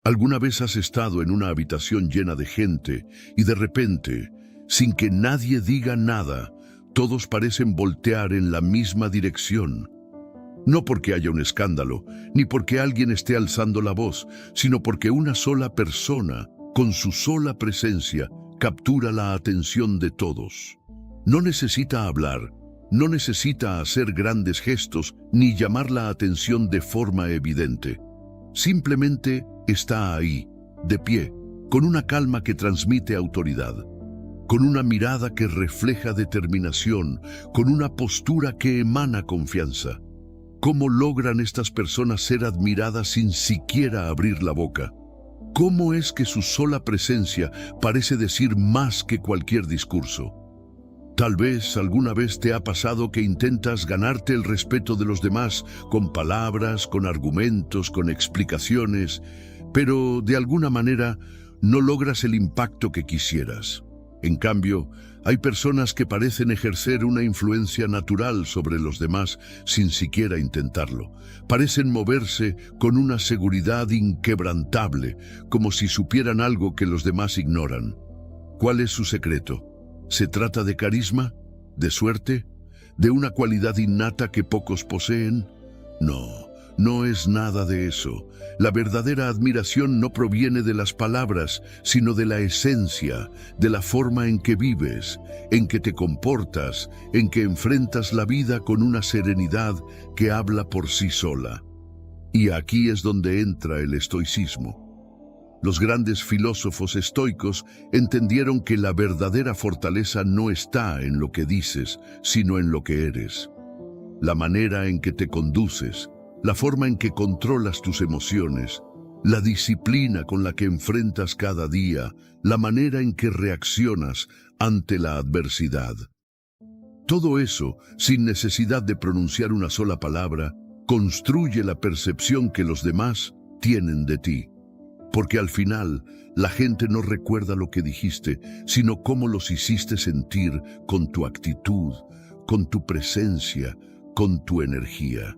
¿Alguna vez has estado en una habitación llena de gente y de repente, sin que nadie diga nada, todos parecen voltear en la misma dirección? No porque haya un escándalo, ni porque alguien esté alzando la voz, sino porque una sola persona, con su sola presencia, captura la atención de todos. No necesita hablar, no necesita hacer grandes gestos, ni llamar la atención de forma evidente. Simplemente está ahí, de pie, con una calma que transmite autoridad, con una mirada que refleja determinación, con una postura que emana confianza. ¿Cómo logran estas personas ser admiradas sin siquiera abrir la boca? ¿Cómo es que su sola presencia parece decir más que cualquier discurso? Tal vez alguna vez te ha pasado que intentas ganarte el respeto de los demás con palabras, con argumentos, con explicaciones, pero de alguna manera no logras el impacto que quisieras. En cambio, hay personas que parecen ejercer una influencia natural sobre los demás sin siquiera intentarlo. Parecen moverse con una seguridad inquebrantable, como si supieran algo que los demás ignoran. ¿Cuál es su secreto? ¿Se trata de carisma? ¿De suerte? ¿De una cualidad innata que pocos poseen? No, no es nada de eso. La verdadera admiración no proviene de las palabras, sino de la esencia, de la forma en que vives, en que te comportas, en que enfrentas la vida con una serenidad que habla por sí sola. Y aquí es donde entra el estoicismo. Los grandes filósofos estoicos entendieron que la verdadera fortaleza no está en lo que dices, sino en lo que eres. La manera en que te conduces, la forma en que controlas tus emociones, la disciplina con la que enfrentas cada día, la manera en que reaccionas ante la adversidad. Todo eso, sin necesidad de pronunciar una sola palabra, construye la percepción que los demás tienen de ti. Porque al final, la gente no recuerda lo que dijiste, sino cómo los hiciste sentir con tu actitud, con tu presencia, con tu energía.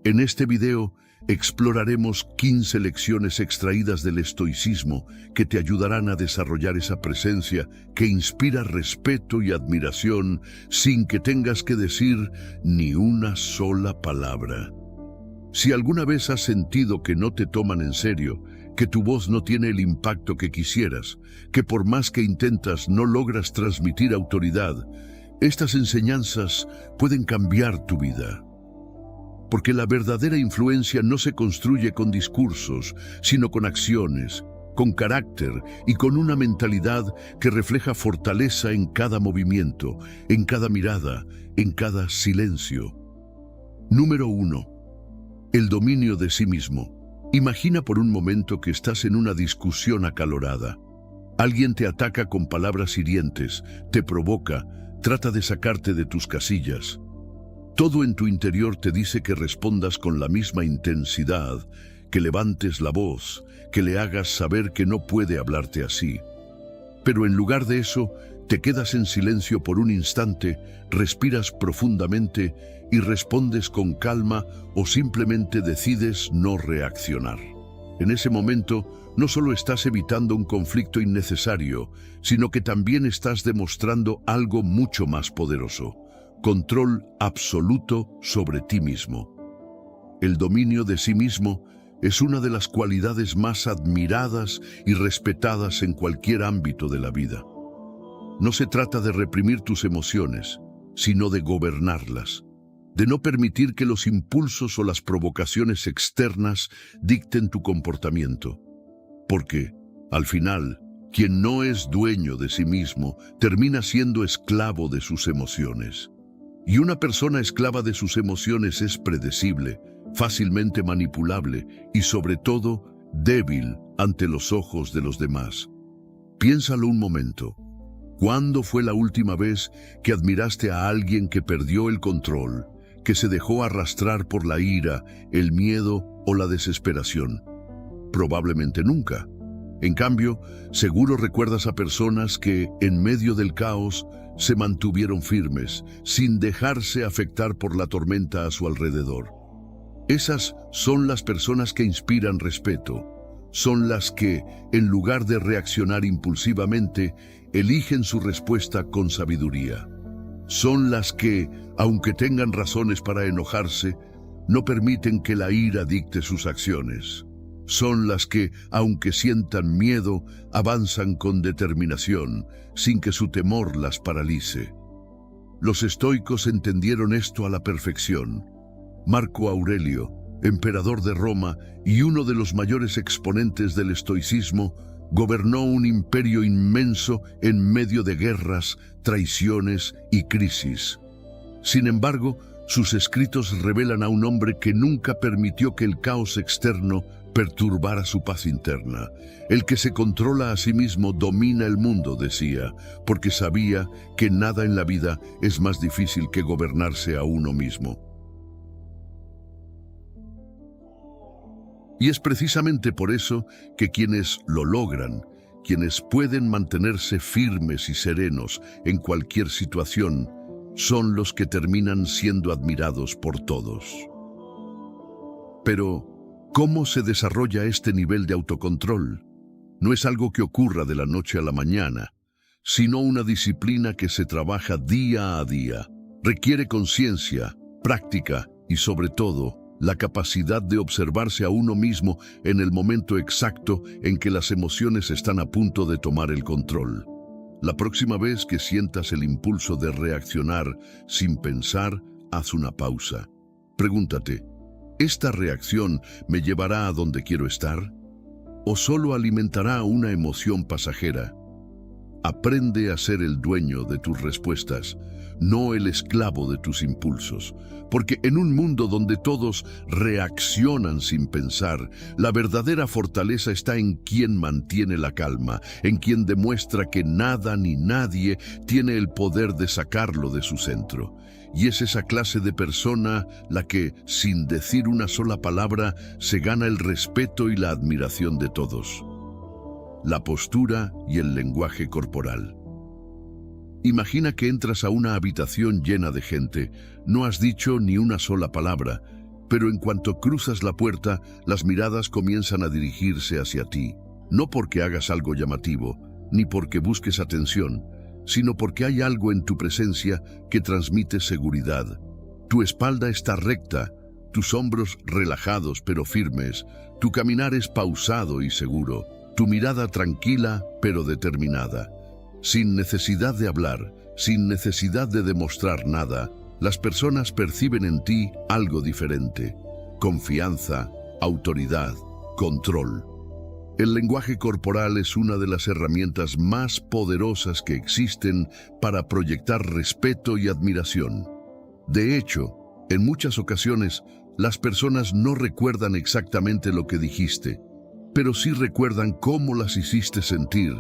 En este video exploraremos 15 lecciones extraídas del estoicismo que te ayudarán a desarrollar esa presencia que inspira respeto y admiración sin que tengas que decir ni una sola palabra. Si alguna vez has sentido que no te toman en serio, que tu voz no tiene el impacto que quisieras, que por más que intentas no logras transmitir autoridad, estas enseñanzas pueden cambiar tu vida. Porque la verdadera influencia no se construye con discursos, sino con acciones, con carácter y con una mentalidad que refleja fortaleza en cada movimiento, en cada mirada, en cada silencio. Número 1. El dominio de sí mismo. Imagina por un momento que estás en una discusión acalorada. Alguien te ataca con palabras hirientes, te provoca, trata de sacarte de tus casillas. Todo en tu interior te dice que respondas con la misma intensidad, que levantes la voz, que le hagas saber que no puede hablarte así. Pero en lugar de eso, te quedas en silencio por un instante, respiras profundamente y respondes con calma o simplemente decides no reaccionar. En ese momento, no solo estás evitando un conflicto innecesario, sino que también estás demostrando algo mucho más poderoso: control absoluto sobre ti mismo. El dominio de sí mismo es una de las cualidades más admiradas y respetadas en cualquier ámbito de la vida. No se trata de reprimir tus emociones, sino de gobernarlas, de no permitir que los impulsos o las provocaciones externas dicten tu comportamiento. Porque, al final, quien no es dueño de sí mismo termina siendo esclavo de sus emociones. Y una persona esclava de sus emociones es predecible, fácilmente manipulable y, sobre todo, débil ante los ojos de los demás. Piénsalo un momento. ¿Cuándo fue la última vez que admiraste a alguien que perdió el control, que se dejó arrastrar por la ira, el miedo o la desesperación? Probablemente nunca. En cambio, seguro recuerdas a personas que, en medio del caos, se mantuvieron firmes, sin dejarse afectar por la tormenta a su alrededor. Esas son las personas que inspiran respeto, Son las que, en lugar de reaccionar impulsivamente, eligen su respuesta con sabiduría. Son las que, aunque tengan razones para enojarse, no permiten que la ira dicte sus acciones. Son las que, aunque sientan miedo, avanzan con determinación, sin que su temor las paralice. Los estoicos entendieron esto a la perfección. Marco Aurelio, emperador de Roma y uno de los mayores exponentes del estoicismo, gobernó un imperio inmenso en medio de guerras, traiciones y crisis. Sin embargo, sus escritos revelan a un hombre que nunca permitió que el caos externo perturbara su paz interna. El que se controla a sí mismo domina el mundo, decía, porque sabía que nada en la vida es más difícil que gobernarse a uno mismo. Y es precisamente por eso que quienes lo logran, quienes pueden mantenerse firmes y serenos en cualquier situación, son los que terminan siendo admirados por todos. Pero, ¿cómo se desarrolla este nivel de autocontrol? No es algo que ocurra de la noche a la mañana, sino una disciplina que se trabaja día a día. Requiere conciencia, práctica y, sobre todo, la capacidad de observarse a uno mismo en el momento exacto en que las emociones están a punto de tomar el control. La próxima vez que sientas el impulso de reaccionar sin pensar, haz una pausa. Pregúntate, ¿esta reacción me llevará a donde quiero estar? ¿O solo alimentará una emoción pasajera? Aprende a ser el dueño de tus respuestas, no el esclavo de tus impulsos, porque en un mundo donde todos reaccionan sin pensar, la verdadera fortaleza está en quien mantiene la calma, en quien demuestra que nada ni nadie tiene el poder de sacarlo de su centro. Y es esa clase de persona la que, sin decir una sola palabra, se gana el respeto y la admiración de todos. La postura y el lenguaje corporal. Imagina que entras a una habitación llena de gente. No has dicho ni una sola palabra, pero en cuanto cruzas la puerta, las miradas comienzan a dirigirse hacia ti. No porque hagas algo llamativo, ni porque busques atención, sino porque hay algo en tu presencia que transmite seguridad. Tu espalda está recta, tus hombros relajados pero firmes, tu caminar es pausado y seguro, tu mirada tranquila pero determinada. Sin necesidad de hablar, sin necesidad de demostrar nada, las personas perciben en ti algo diferente: confianza, autoridad, control. El lenguaje corporal es una de las herramientas más poderosas que existen para proyectar respeto y admiración. De hecho, en muchas ocasiones, las personas no recuerdan exactamente lo que dijiste, pero sí recuerdan cómo las hiciste sentir,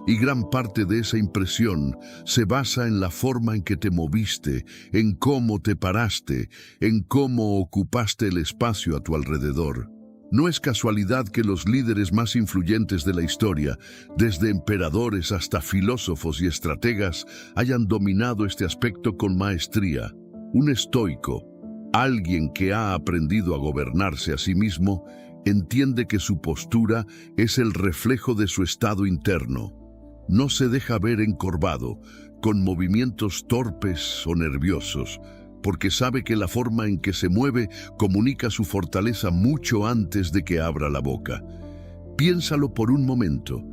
y gran parte de esa impresión se basa en la forma en que te moviste, en cómo te paraste, en cómo ocupaste el espacio a tu alrededor. No es casualidad que los líderes más influyentes de la historia, desde emperadores hasta filósofos y estrategas, hayan dominado este aspecto con maestría. Un estoico, alguien que ha aprendido a gobernarse a sí mismo, entiende que su postura es el reflejo de su estado interno. No se deja ver encorvado, con movimientos torpes o nerviosos, porque sabe que la forma en que se mueve comunica su fortaleza mucho antes de que abra la boca. Piénsalo por un momento.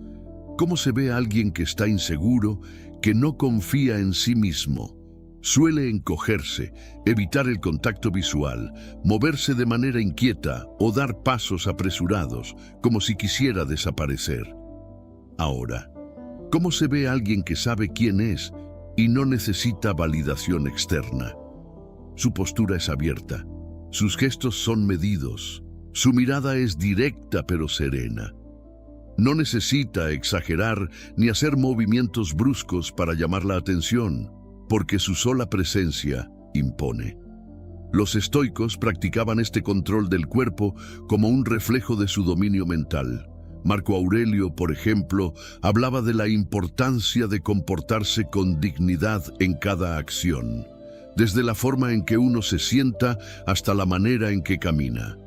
¿Cómo se ve a alguien que está inseguro, que no confía en sí mismo? Suele encogerse, evitar el contacto visual, moverse de manera inquieta o dar pasos apresurados, como si quisiera desaparecer. Ahora, ¿cómo se ve a alguien que sabe quién es y no necesita validación externa? Su postura es abierta, sus gestos son medidos, su mirada es directa pero serena. No necesita exagerar ni hacer movimientos bruscos para llamar la atención, porque su sola presencia impone. Los estoicos practicaban este control del cuerpo como un reflejo de su dominio mental. Marco Aurelio, por ejemplo, hablaba de la importancia de comportarse con dignidad en cada acción, desde la forma en que uno se sienta hasta la manera en que camina.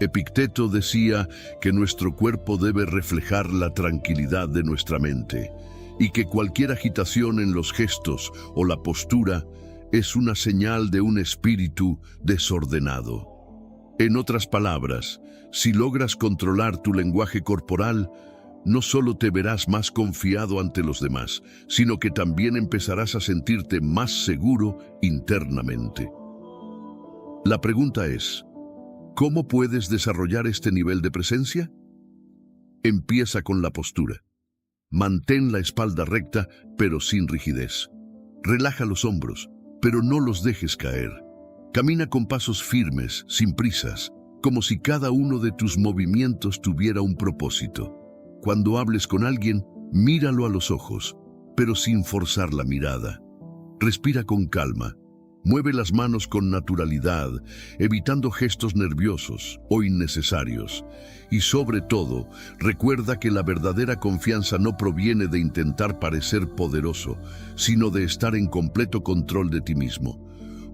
Epicteto decía que nuestro cuerpo debe reflejar la tranquilidad de nuestra mente y que cualquier agitación en los gestos o la postura es una señal de un espíritu desordenado. En otras palabras, si logras controlar tu lenguaje corporal, no solo te verás más confiado ante los demás, sino que también empezarás a sentirte más seguro internamente. La pregunta es, ¿cómo puedes desarrollar este nivel de presencia? Empieza con la postura. Mantén la espalda recta, pero sin rigidez. Relaja los hombros, pero no los dejes caer. Camina con pasos firmes, sin prisas, como si cada uno de tus movimientos tuviera un propósito. Cuando hables con alguien, míralo a los ojos, pero sin forzar la mirada. Respira con calma. Mueve las manos con naturalidad, evitando gestos nerviosos o innecesarios. Y sobre todo, recuerda que la verdadera confianza no proviene de intentar parecer poderoso, sino de estar en completo control de ti mismo.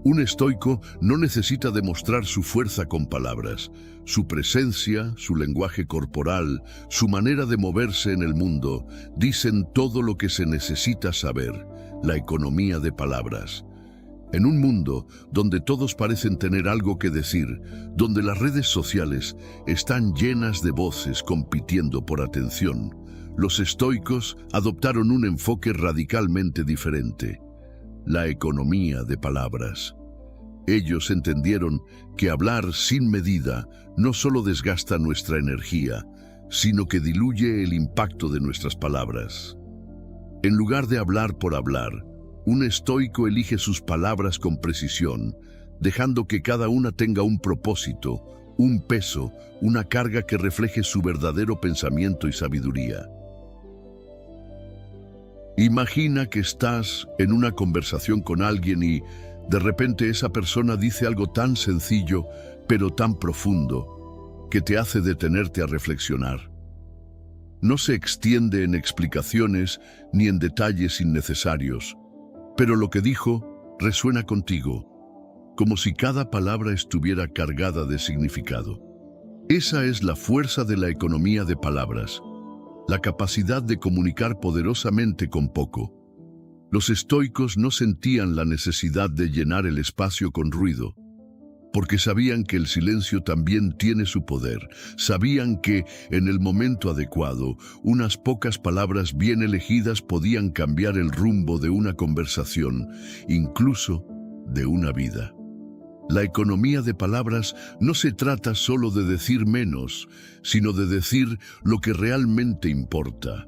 Un estoico no necesita demostrar su fuerza con palabras. Su presencia, su lenguaje corporal, su manera de moverse en el mundo, dicen todo lo que se necesita saber, la economía de palabras. En un mundo donde todos parecen tener algo que decir, donde las redes sociales están llenas de voces compitiendo por atención, los estoicos adoptaron un enfoque radicalmente diferente: la economía de palabras. Ellos entendieron que hablar sin medida no solo desgasta nuestra energía, sino que diluye el impacto de nuestras palabras. En lugar de hablar por hablar, un estoico elige sus palabras con precisión, dejando que cada una tenga un propósito, un peso, una carga que refleje su verdadero pensamiento y sabiduría. Imagina que estás en una conversación con alguien y de repente esa persona dice algo tan sencillo, pero tan profundo, que te hace detenerte a reflexionar. No se extiende en explicaciones ni en detalles innecesarios, pero lo que dijo resuena contigo, como si cada palabra estuviera cargada de significado. Esa es la fuerza de la economía de palabras, la capacidad de comunicar poderosamente con poco. Los estoicos no sentían la necesidad de llenar el espacio con ruido, porque sabían que el silencio también tiene su poder. Sabían que, en el momento adecuado, unas pocas palabras bien elegidas podían cambiar el rumbo de una conversación, incluso de una vida. La economía de palabras no se trata solo de decir menos, sino de decir lo que realmente importa.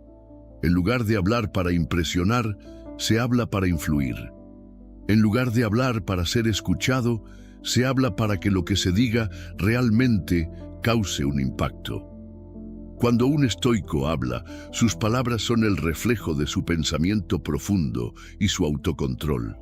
En lugar de hablar para impresionar, se habla para influir. En lugar de hablar para ser escuchado, se habla para que lo que se diga realmente cause un impacto. Cuando un estoico habla, sus palabras son el reflejo de su pensamiento profundo y su autocontrol.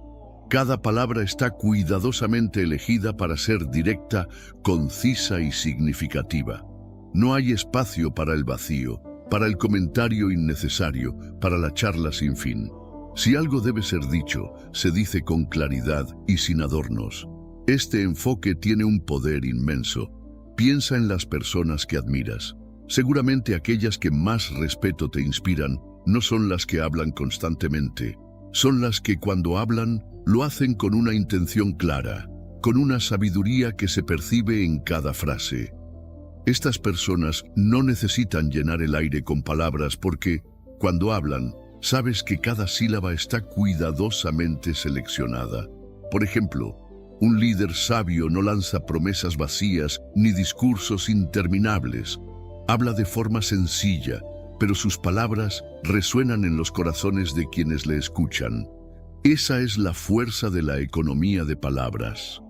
Cada palabra está cuidadosamente elegida para ser directa, concisa y significativa. No hay espacio para el vacío, para el comentario innecesario, para la charla sin fin. Si algo debe ser dicho, se dice con claridad y sin adornos. Este enfoque tiene un poder inmenso. Piensa en las personas que admiras. Seguramente aquellas que más respeto te inspiran no son las que hablan constantemente. Son las que cuando hablan, lo hacen con una intención clara, con una sabiduría que se percibe en cada frase. Estas personas no necesitan llenar el aire con palabras porque, cuando hablan, sabes que cada sílaba está cuidadosamente seleccionada. Por ejemplo, un líder sabio no lanza promesas vacías ni discursos interminables. Habla de forma sencilla, pero sus palabras resuenan en los corazones de quienes le escuchan. Esa es la fuerza de la economía de palabras.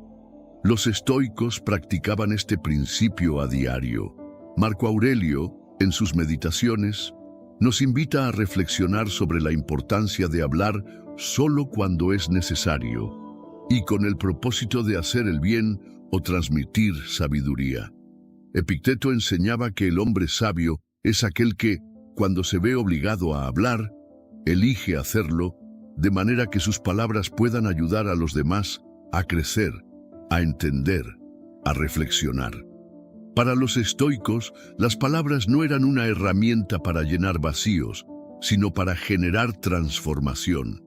Los estoicos practicaban este principio a diario. Marco Aurelio, en sus meditaciones, nos invita a reflexionar sobre la importancia de hablar solo cuando es necesario y con el propósito de hacer el bien o transmitir sabiduría. Epicteto enseñaba que el hombre sabio es aquel que, cuando se ve obligado a hablar, elige hacerlo de manera que sus palabras puedan ayudar a los demás a crecer, a entender, a reflexionar. Para los estoicos, las palabras no eran una herramienta para llenar vacíos, sino para generar transformación.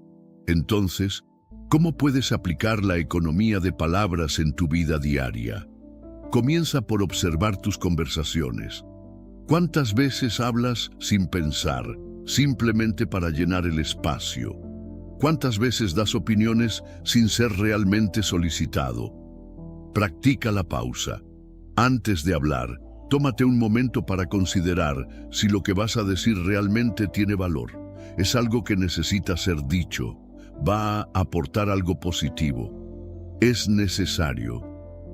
Entonces, ¿cómo puedes aplicar la economía de palabras en tu vida diaria? Comienza por observar tus conversaciones. ¿Cuántas veces hablas sin pensar, simplemente para llenar el espacio? ¿Cuántas veces das opiniones sin ser realmente solicitado? Practica la pausa. Antes de hablar, tómate un momento para considerar si lo que vas a decir realmente tiene valor. Es algo que necesita ser dicho. Va a aportar algo positivo. Es necesario.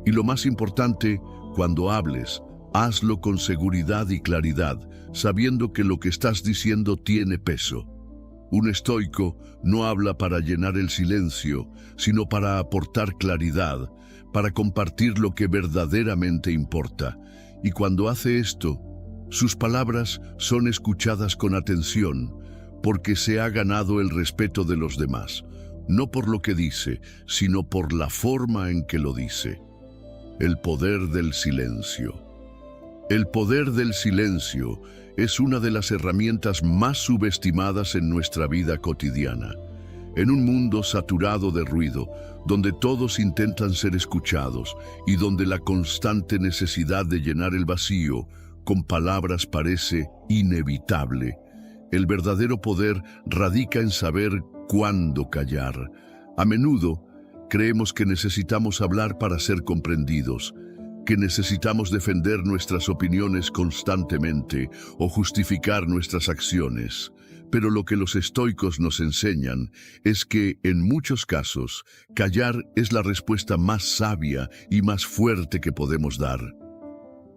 Y lo más importante, cuando hables, hazlo con seguridad y claridad, sabiendo que lo que estás diciendo tiene peso. Un estoico no habla para llenar el silencio, sino para aportar claridad, para compartir lo que verdaderamente importa. Y cuando hace esto, sus palabras son escuchadas con atención, porque se ha ganado el respeto de los demás, no por lo que dice, sino por la forma en que lo dice. El poder del silencio. El poder del silencio es una de las herramientas más subestimadas en nuestra vida cotidiana. En un mundo saturado de ruido, donde todos intentan ser escuchados y donde la constante necesidad de llenar el vacío con palabras parece inevitable, el verdadero poder radica en saber cuándo callar. A menudo creemos que necesitamos hablar para ser comprendidos, que necesitamos defender nuestras opiniones constantemente o justificar nuestras acciones. Pero lo que los estoicos nos enseñan es que, en muchos casos, callar es la respuesta más sabia y más fuerte que podemos dar.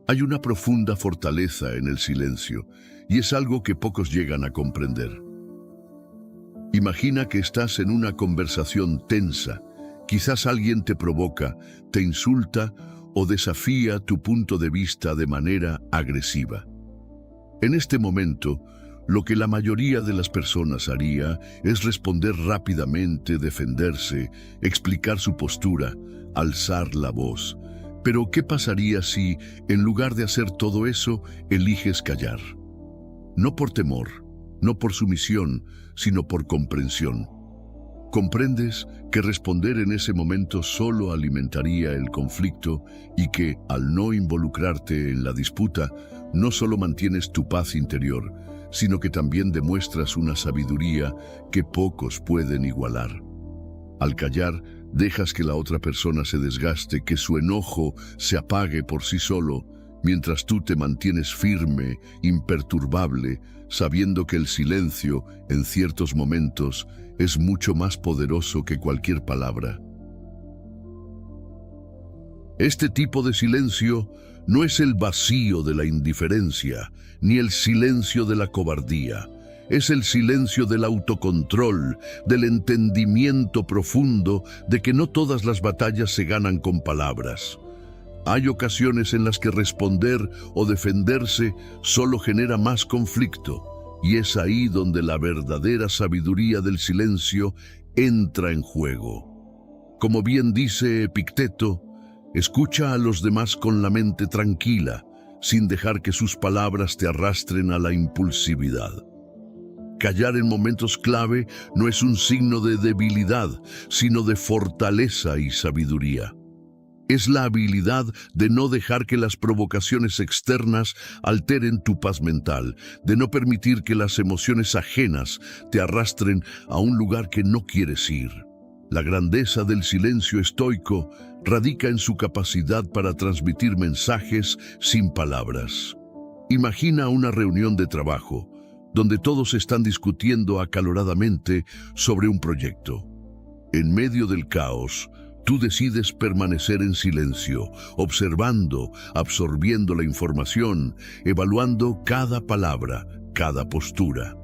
Hay una profunda fortaleza en el silencio, y es algo que pocos llegan a comprender. Imagina que estás en una conversación tensa. Quizás alguien te provoca, te insulta o desafía tu punto de vista de manera agresiva. En este momento, lo que la mayoría de las personas haría es responder rápidamente, defenderse, explicar su postura, alzar la voz. Pero, ¿qué pasaría si, en lugar de hacer todo eso, eliges callar? No por temor, no por sumisión, sino por comprensión. Comprendes que responder en ese momento solo alimentaría el conflicto y que, al no involucrarte en la disputa, no solo mantienes tu paz interior, sino que también demuestras una sabiduría que pocos pueden igualar. Al callar, dejas que la otra persona se desgaste, que su enojo se apague por sí solo, mientras tú te mantienes firme, imperturbable, sabiendo que el silencio, en ciertos momentos, es mucho más poderoso que cualquier palabra. Este tipo de silencio no es el vacío de la indiferencia, ni el silencio de la cobardía. Es el silencio del autocontrol, del entendimiento profundo de que no todas las batallas se ganan con palabras. Hay ocasiones en las que responder o defenderse solo genera más conflicto, y es ahí donde la verdadera sabiduría del silencio entra en juego. Como bien dice Epicteto, escucha a los demás con la mente tranquila, sin dejar que sus palabras te arrastren a la impulsividad. Callar en momentos clave no es un signo de debilidad, sino de fortaleza y sabiduría. Es la habilidad de no dejar que las provocaciones externas alteren tu paz mental, de no permitir que las emociones ajenas te arrastren a un lugar que no quieres ir. La grandeza del silencio estoico radica en su capacidad para transmitir mensajes sin palabras. Imagina una reunión de trabajo, donde todos están discutiendo acaloradamente sobre un proyecto. En medio del caos, tú decides permanecer en silencio, observando, absorbiendo la información, evaluando cada palabra, cada postura.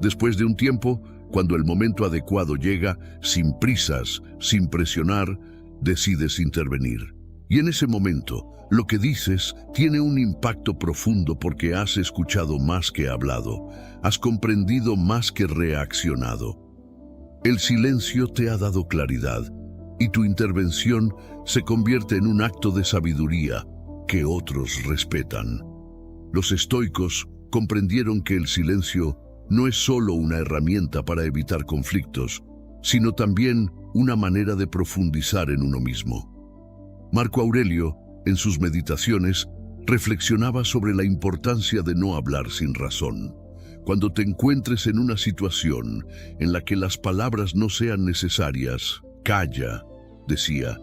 Después de un tiempo, cuando el momento adecuado llega, sin prisas, sin presionar, decides intervenir. Y en ese momento, lo que dices tiene un impacto profundo porque has escuchado más que hablado, has comprendido más que reaccionado. El silencio te ha dado claridad, y tu intervención se convierte en un acto de sabiduría, que otros respetan. Los estoicos comprendieron que el silencio no es solo una herramienta para evitar conflictos, sino también una manera de profundizar en uno mismo. Marco Aurelio, en sus meditaciones, reflexionaba sobre la importancia de no hablar sin razón. Cuando te encuentres en una situación en la que las palabras no sean necesarias, calla, decía,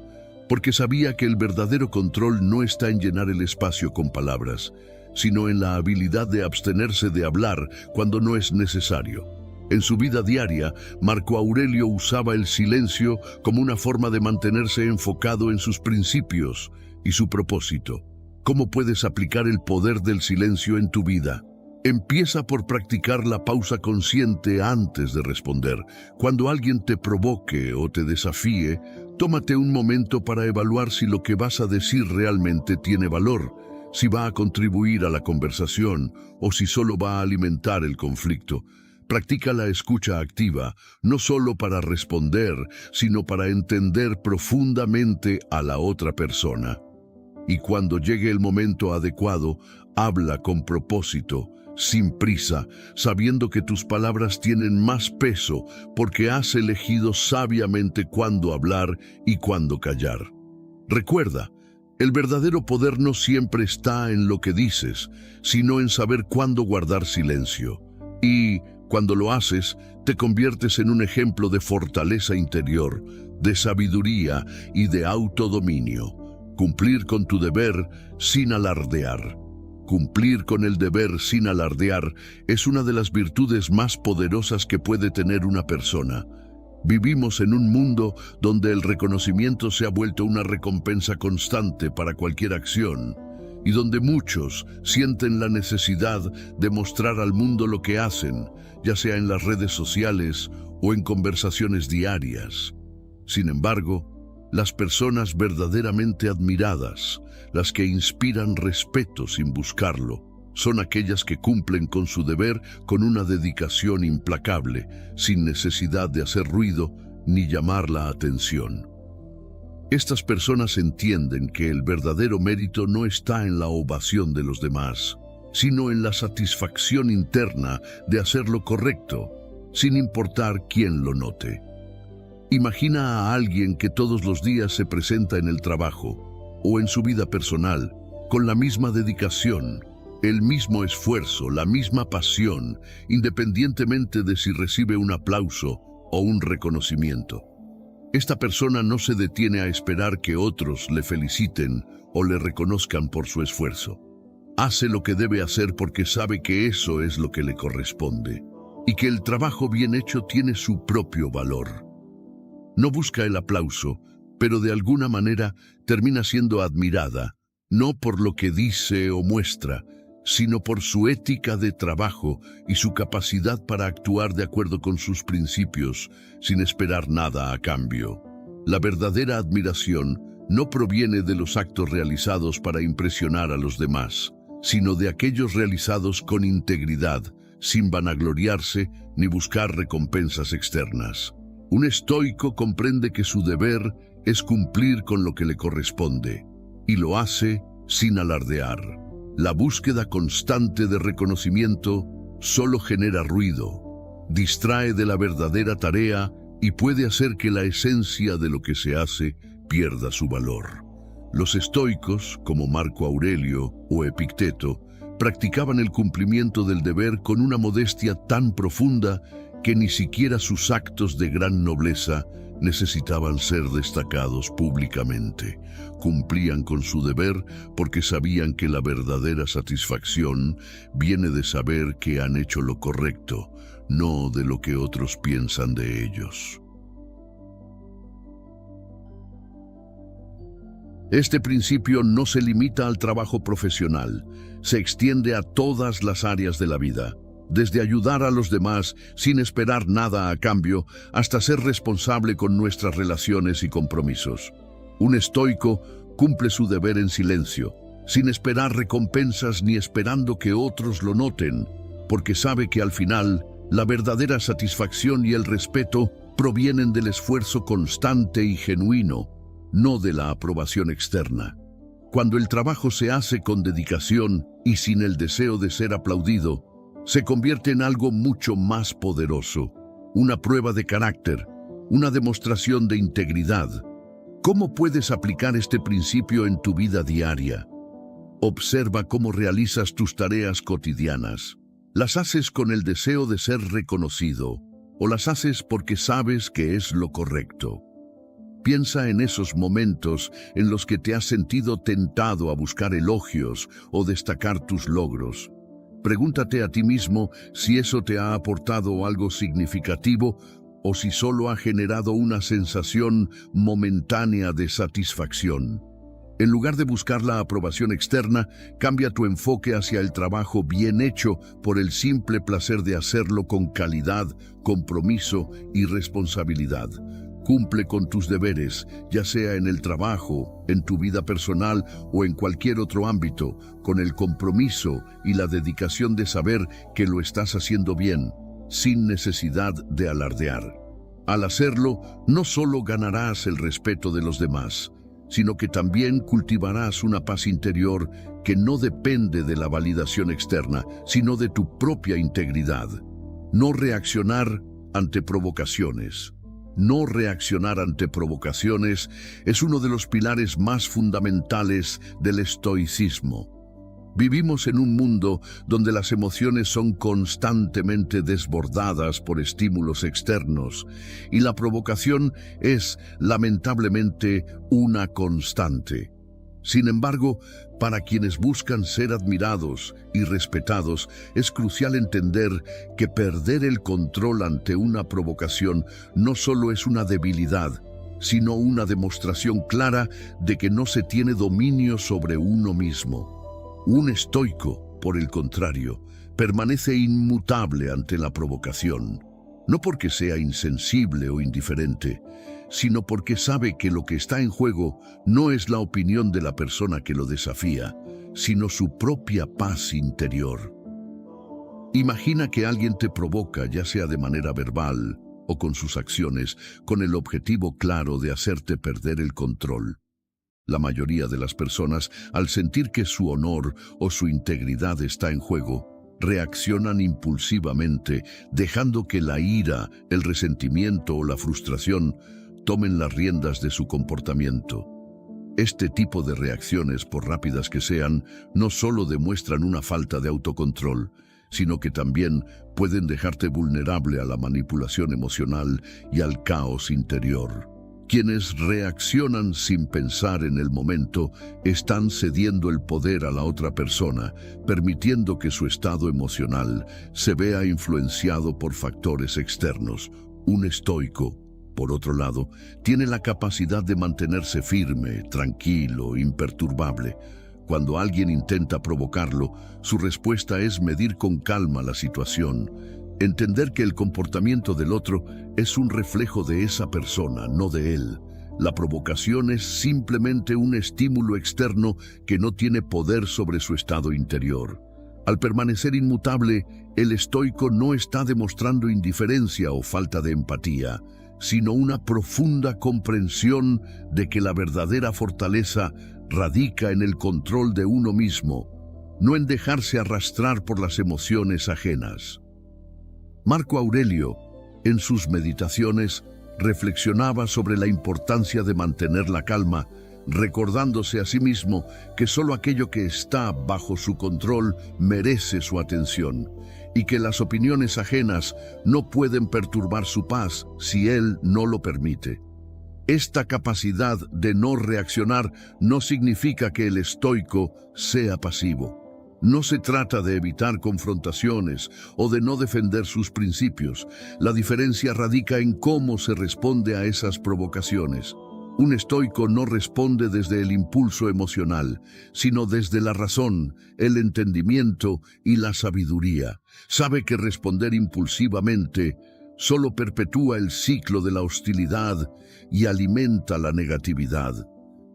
porque sabía que el verdadero control no está en llenar el espacio con palabras, sino en la habilidad de abstenerse de hablar cuando no es necesario. En su vida diaria, Marco Aurelio usaba el silencio como una forma de mantenerse enfocado en sus principios y su propósito. ¿Cómo puedes aplicar el poder del silencio en tu vida? Empieza por practicar la pausa consciente antes de responder. Cuando alguien te provoque o te desafíe, tómate un momento para evaluar si lo que vas a decir realmente tiene valor, si va a contribuir a la conversación o si solo va a alimentar el conflicto. Practica la escucha activa, no solo para responder, sino para entender profundamente a la otra persona. Y cuando llegue el momento adecuado, habla con propósito, sin prisa, sabiendo que tus palabras tienen más peso porque has elegido sabiamente cuándo hablar y cuándo callar. Recuerda, el verdadero poder no siempre está en lo que dices, sino en saber cuándo guardar silencio. Y, cuando lo haces, te conviertes en un ejemplo de fortaleza interior, de sabiduría y de autodominio. Cumplir con tu deber sin alardear. Cumplir con el deber sin alardear es una de las virtudes más poderosas que puede tener una persona. Vivimos en un mundo donde el reconocimiento se ha vuelto una recompensa constante para cualquier acción, y donde muchos sienten la necesidad de mostrar al mundo lo que hacen, ya sea en las redes sociales o en conversaciones diarias. Sin embargo, las personas verdaderamente admiradas, las que inspiran respeto sin buscarlo, son aquellas que cumplen con su deber con una dedicación implacable, sin necesidad de hacer ruido ni llamar la atención. Estas personas entienden que el verdadero mérito no está en la ovación de los demás, sino en la satisfacción interna de hacer lo correcto, sin importar quién lo note. Imagina a alguien que todos los días se presenta en el trabajo o en su vida personal con la misma dedicación, el mismo esfuerzo, la misma pasión, independientemente de si recibe un aplauso o un reconocimiento. Esta persona no se detiene a esperar que otros le feliciten o le reconozcan por su esfuerzo. Hace lo que debe hacer porque sabe que eso es lo que le corresponde y que el trabajo bien hecho tiene su propio valor. No busca el aplauso, pero de alguna manera termina siendo admirada, no por lo que dice o muestra, sino por su ética de trabajo y su capacidad para actuar de acuerdo con sus principios, sin esperar nada a cambio. La verdadera admiración no proviene de los actos realizados para impresionar a los demás, sino de aquellos realizados con integridad, sin vanagloriarse ni buscar recompensas externas. Un estoico comprende que su deber es cumplir con lo que le corresponde, y lo hace sin alardear. La búsqueda constante de reconocimiento solo genera ruido, distrae de la verdadera tarea y puede hacer que la esencia de lo que se hace pierda su valor. Los estoicos, como Marco Aurelio o Epicteto, practicaban el cumplimiento del deber con una modestia tan profunda que ni siquiera sus actos de gran nobleza necesitaban ser destacados públicamente. Cumplían con su deber porque sabían que la verdadera satisfacción viene de saber que han hecho lo correcto, no de lo que otros piensan de ellos. Este principio no se limita al trabajo profesional, se extiende a todas las áreas de la vida. Desde ayudar a los demás sin esperar nada a cambio hasta ser responsable con nuestras relaciones y compromisos. Un estoico cumple su deber en silencio, sin esperar recompensas ni esperando que otros lo noten, porque sabe que al final la verdadera satisfacción y el respeto provienen del esfuerzo constante y genuino, no de la aprobación externa. Cuando el trabajo se hace con dedicación y sin el deseo de ser aplaudido, se convierte en algo mucho más poderoso, una prueba de carácter, una demostración de integridad. ¿Cómo puedes aplicar este principio en tu vida diaria? Observa cómo realizas tus tareas cotidianas. ¿Las haces con el deseo de ser reconocido o las haces porque sabes que es lo correcto? Piensa en esos momentos en los que te has sentido tentado a buscar elogios o destacar tus logros. Pregúntate a ti mismo si eso te ha aportado algo significativo o si solo ha generado una sensación momentánea de satisfacción. En lugar de buscar la aprobación externa, cambia tu enfoque hacia el trabajo bien hecho por el simple placer de hacerlo con calidad, compromiso y responsabilidad. Cumple con tus deberes, ya sea en el trabajo, en tu vida personal o en cualquier otro ámbito, con el compromiso y la dedicación de saber que lo estás haciendo bien, sin necesidad de alardear. Al hacerlo, no solo ganarás el respeto de los demás, sino que también cultivarás una paz interior que no depende de la validación externa, sino de tu propia integridad. No reaccionar ante provocaciones. No reaccionar ante provocaciones es uno de los pilares más fundamentales del estoicismo. Vivimos en un mundo donde las emociones son constantemente desbordadas por estímulos externos y la provocación es, lamentablemente, una constante. Sin embargo, para quienes buscan ser admirados y respetados, es crucial entender que perder el control ante una provocación no solo es una debilidad, sino una demostración clara de que no se tiene dominio sobre uno mismo. Un estoico, por el contrario, permanece inmutable ante la provocación, no porque sea insensible o indiferente, sino porque sabe que lo que está en juego no es la opinión de la persona que lo desafía, sino su propia paz interior. Imagina que alguien te provoca, ya sea de manera verbal o con sus acciones, con el objetivo claro de hacerte perder el control. La mayoría de las personas, al sentir que su honor o su integridad está en juego, reaccionan impulsivamente, dejando que la ira, el resentimiento o la frustración tomen las riendas de su comportamiento. Este tipo de reacciones, por rápidas que sean, no solo demuestran una falta de autocontrol, sino que también pueden dejarte vulnerable a la manipulación emocional y al caos interior. Quienes reaccionan sin pensar en el momento están cediendo el poder a la otra persona, permitiendo que su estado emocional se vea influenciado por factores externos. Un estoico, por otro lado, tiene la capacidad de mantenerse firme, tranquilo, imperturbable. Cuando alguien intenta provocarlo, su respuesta es medir con calma la situación, entender que el comportamiento del otro es un reflejo de esa persona, no de él. La provocación es simplemente un estímulo externo que no tiene poder sobre su estado interior. Al permanecer inmutable, el estoico no está demostrando indiferencia o falta de empatía, sino una profunda comprensión de que la verdadera fortaleza radica en el control de uno mismo, no en dejarse arrastrar por las emociones ajenas. Marco Aurelio, en sus meditaciones, reflexionaba sobre la importancia de mantener la calma, recordándose a sí mismo que solo aquello que está bajo su control merece su atención, y que las opiniones ajenas no pueden perturbar su paz si él no lo permite. Esta capacidad de no reaccionar no significa que el estoico sea pasivo. No se trata de evitar confrontaciones o de no defender sus principios. La diferencia radica en cómo se responde a esas provocaciones. Un estoico no responde desde el impulso emocional, sino desde la razón, el entendimiento y la sabiduría. Sabe que responder impulsivamente solo perpetúa el ciclo de la hostilidad y alimenta la negatividad.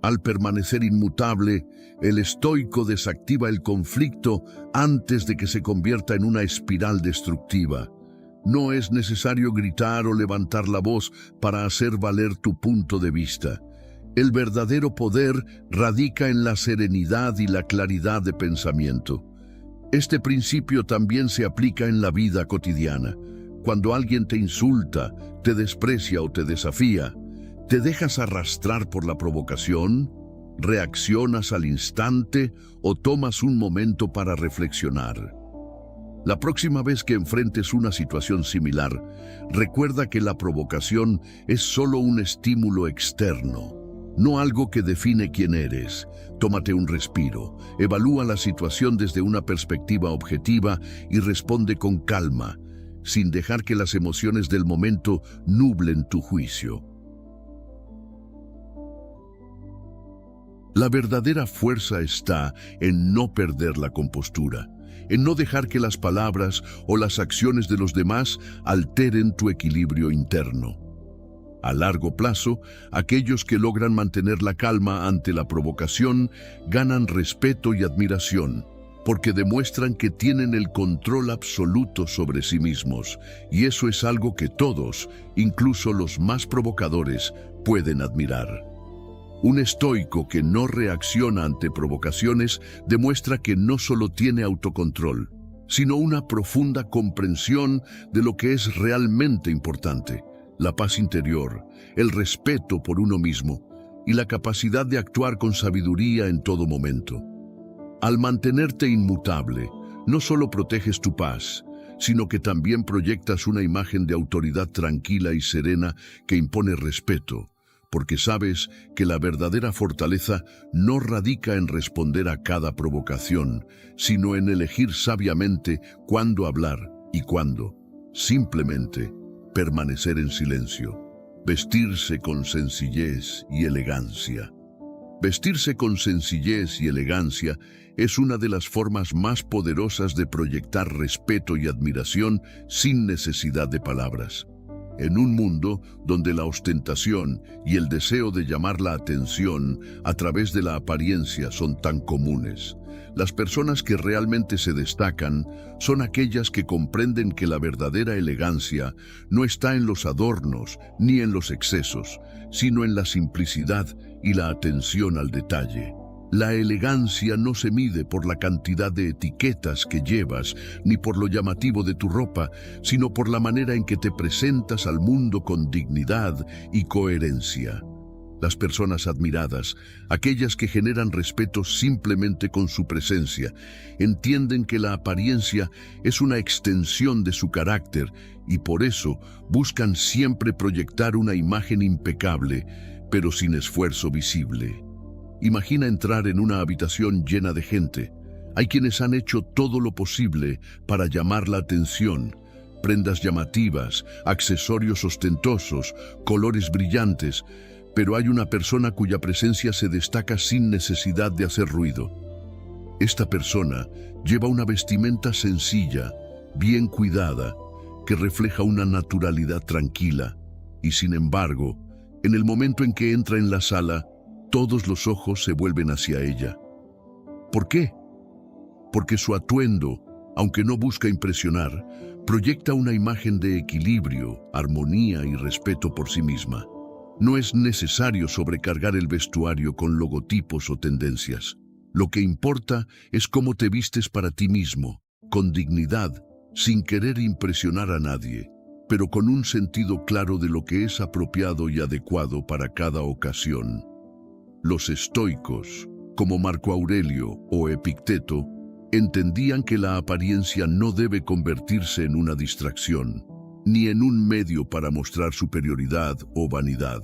Al permanecer inmutable, el estoico desactiva el conflicto antes de que se convierta en una espiral destructiva. No es necesario gritar o levantar la voz para hacer valer tu punto de vista. El verdadero poder radica en la serenidad y la claridad de pensamiento. Este principio también se aplica en la vida cotidiana. Cuando alguien te insulta, te desprecia o te desafía, ¿te dejas arrastrar por la provocación? ¿Reaccionas al instante o tomas un momento para reflexionar? La próxima vez que enfrentes una situación similar, recuerda que la provocación es solo un estímulo externo, no algo que define quién eres. Tómate un respiro, evalúa la situación desde una perspectiva objetiva y responde con calma, sin dejar que las emociones del momento nublen tu juicio. La verdadera fuerza está en no perder la compostura, en no dejar que las palabras o las acciones de los demás alteren tu equilibrio interno. A largo plazo, aquellos que logran mantener la calma ante la provocación ganan respeto y admiración, porque demuestran que tienen el control absoluto sobre sí mismos, y eso es algo que todos, incluso los más provocadores, pueden admirar. Un estoico que no reacciona ante provocaciones demuestra que no solo tiene autocontrol, sino una profunda comprensión de lo que es realmente importante: la paz interior, el respeto por uno mismo y la capacidad de actuar con sabiduría en todo momento. Al mantenerte inmutable, no solo proteges tu paz, sino que también proyectas una imagen de autoridad tranquila y serena que impone respeto, porque sabes que la verdadera fortaleza no radica en responder a cada provocación, sino en elegir sabiamente cuándo hablar y cuándo, simplemente, permanecer en silencio. Vestirse con sencillez y elegancia. Vestirse con sencillez y elegancia es una de las formas más poderosas de proyectar respeto y admiración sin necesidad de palabras. En un mundo donde la ostentación y el deseo de llamar la atención a través de la apariencia son tan comunes, las personas que realmente se destacan son aquellas que comprenden que la verdadera elegancia no está en los adornos ni en los excesos, sino en la simplicidad y la atención al detalle. La elegancia no se mide por la cantidad de etiquetas que llevas, ni por lo llamativo de tu ropa, sino por la manera en que te presentas al mundo con dignidad y coherencia. Las personas admiradas, aquellas que generan respeto simplemente con su presencia, entienden que la apariencia es una extensión de su carácter y por eso buscan siempre proyectar una imagen impecable, pero sin esfuerzo visible. Imagina entrar en una habitación llena de gente. Hay quienes han hecho todo lo posible para llamar la atención: prendas llamativas, accesorios ostentosos, colores brillantes, pero hay una persona cuya presencia se destaca sin necesidad de hacer ruido. Esta persona lleva una vestimenta sencilla, bien cuidada, que refleja una naturalidad tranquila, y sin embargo, en el momento en que entra en la sala, todos los ojos se vuelven hacia ella. ¿Por qué? Porque su atuendo, aunque no busca impresionar, proyecta una imagen de equilibrio, armonía y respeto por sí misma. No es necesario sobrecargar el vestuario con logotipos o tendencias. Lo que importa es cómo te vistes para ti mismo, con dignidad, sin querer impresionar a nadie, pero con un sentido claro de lo que es apropiado y adecuado para cada ocasión. Los estoicos, como Marco Aurelio o Epicteto, entendían que la apariencia no debe convertirse en una distracción, ni en un medio para mostrar superioridad o vanidad.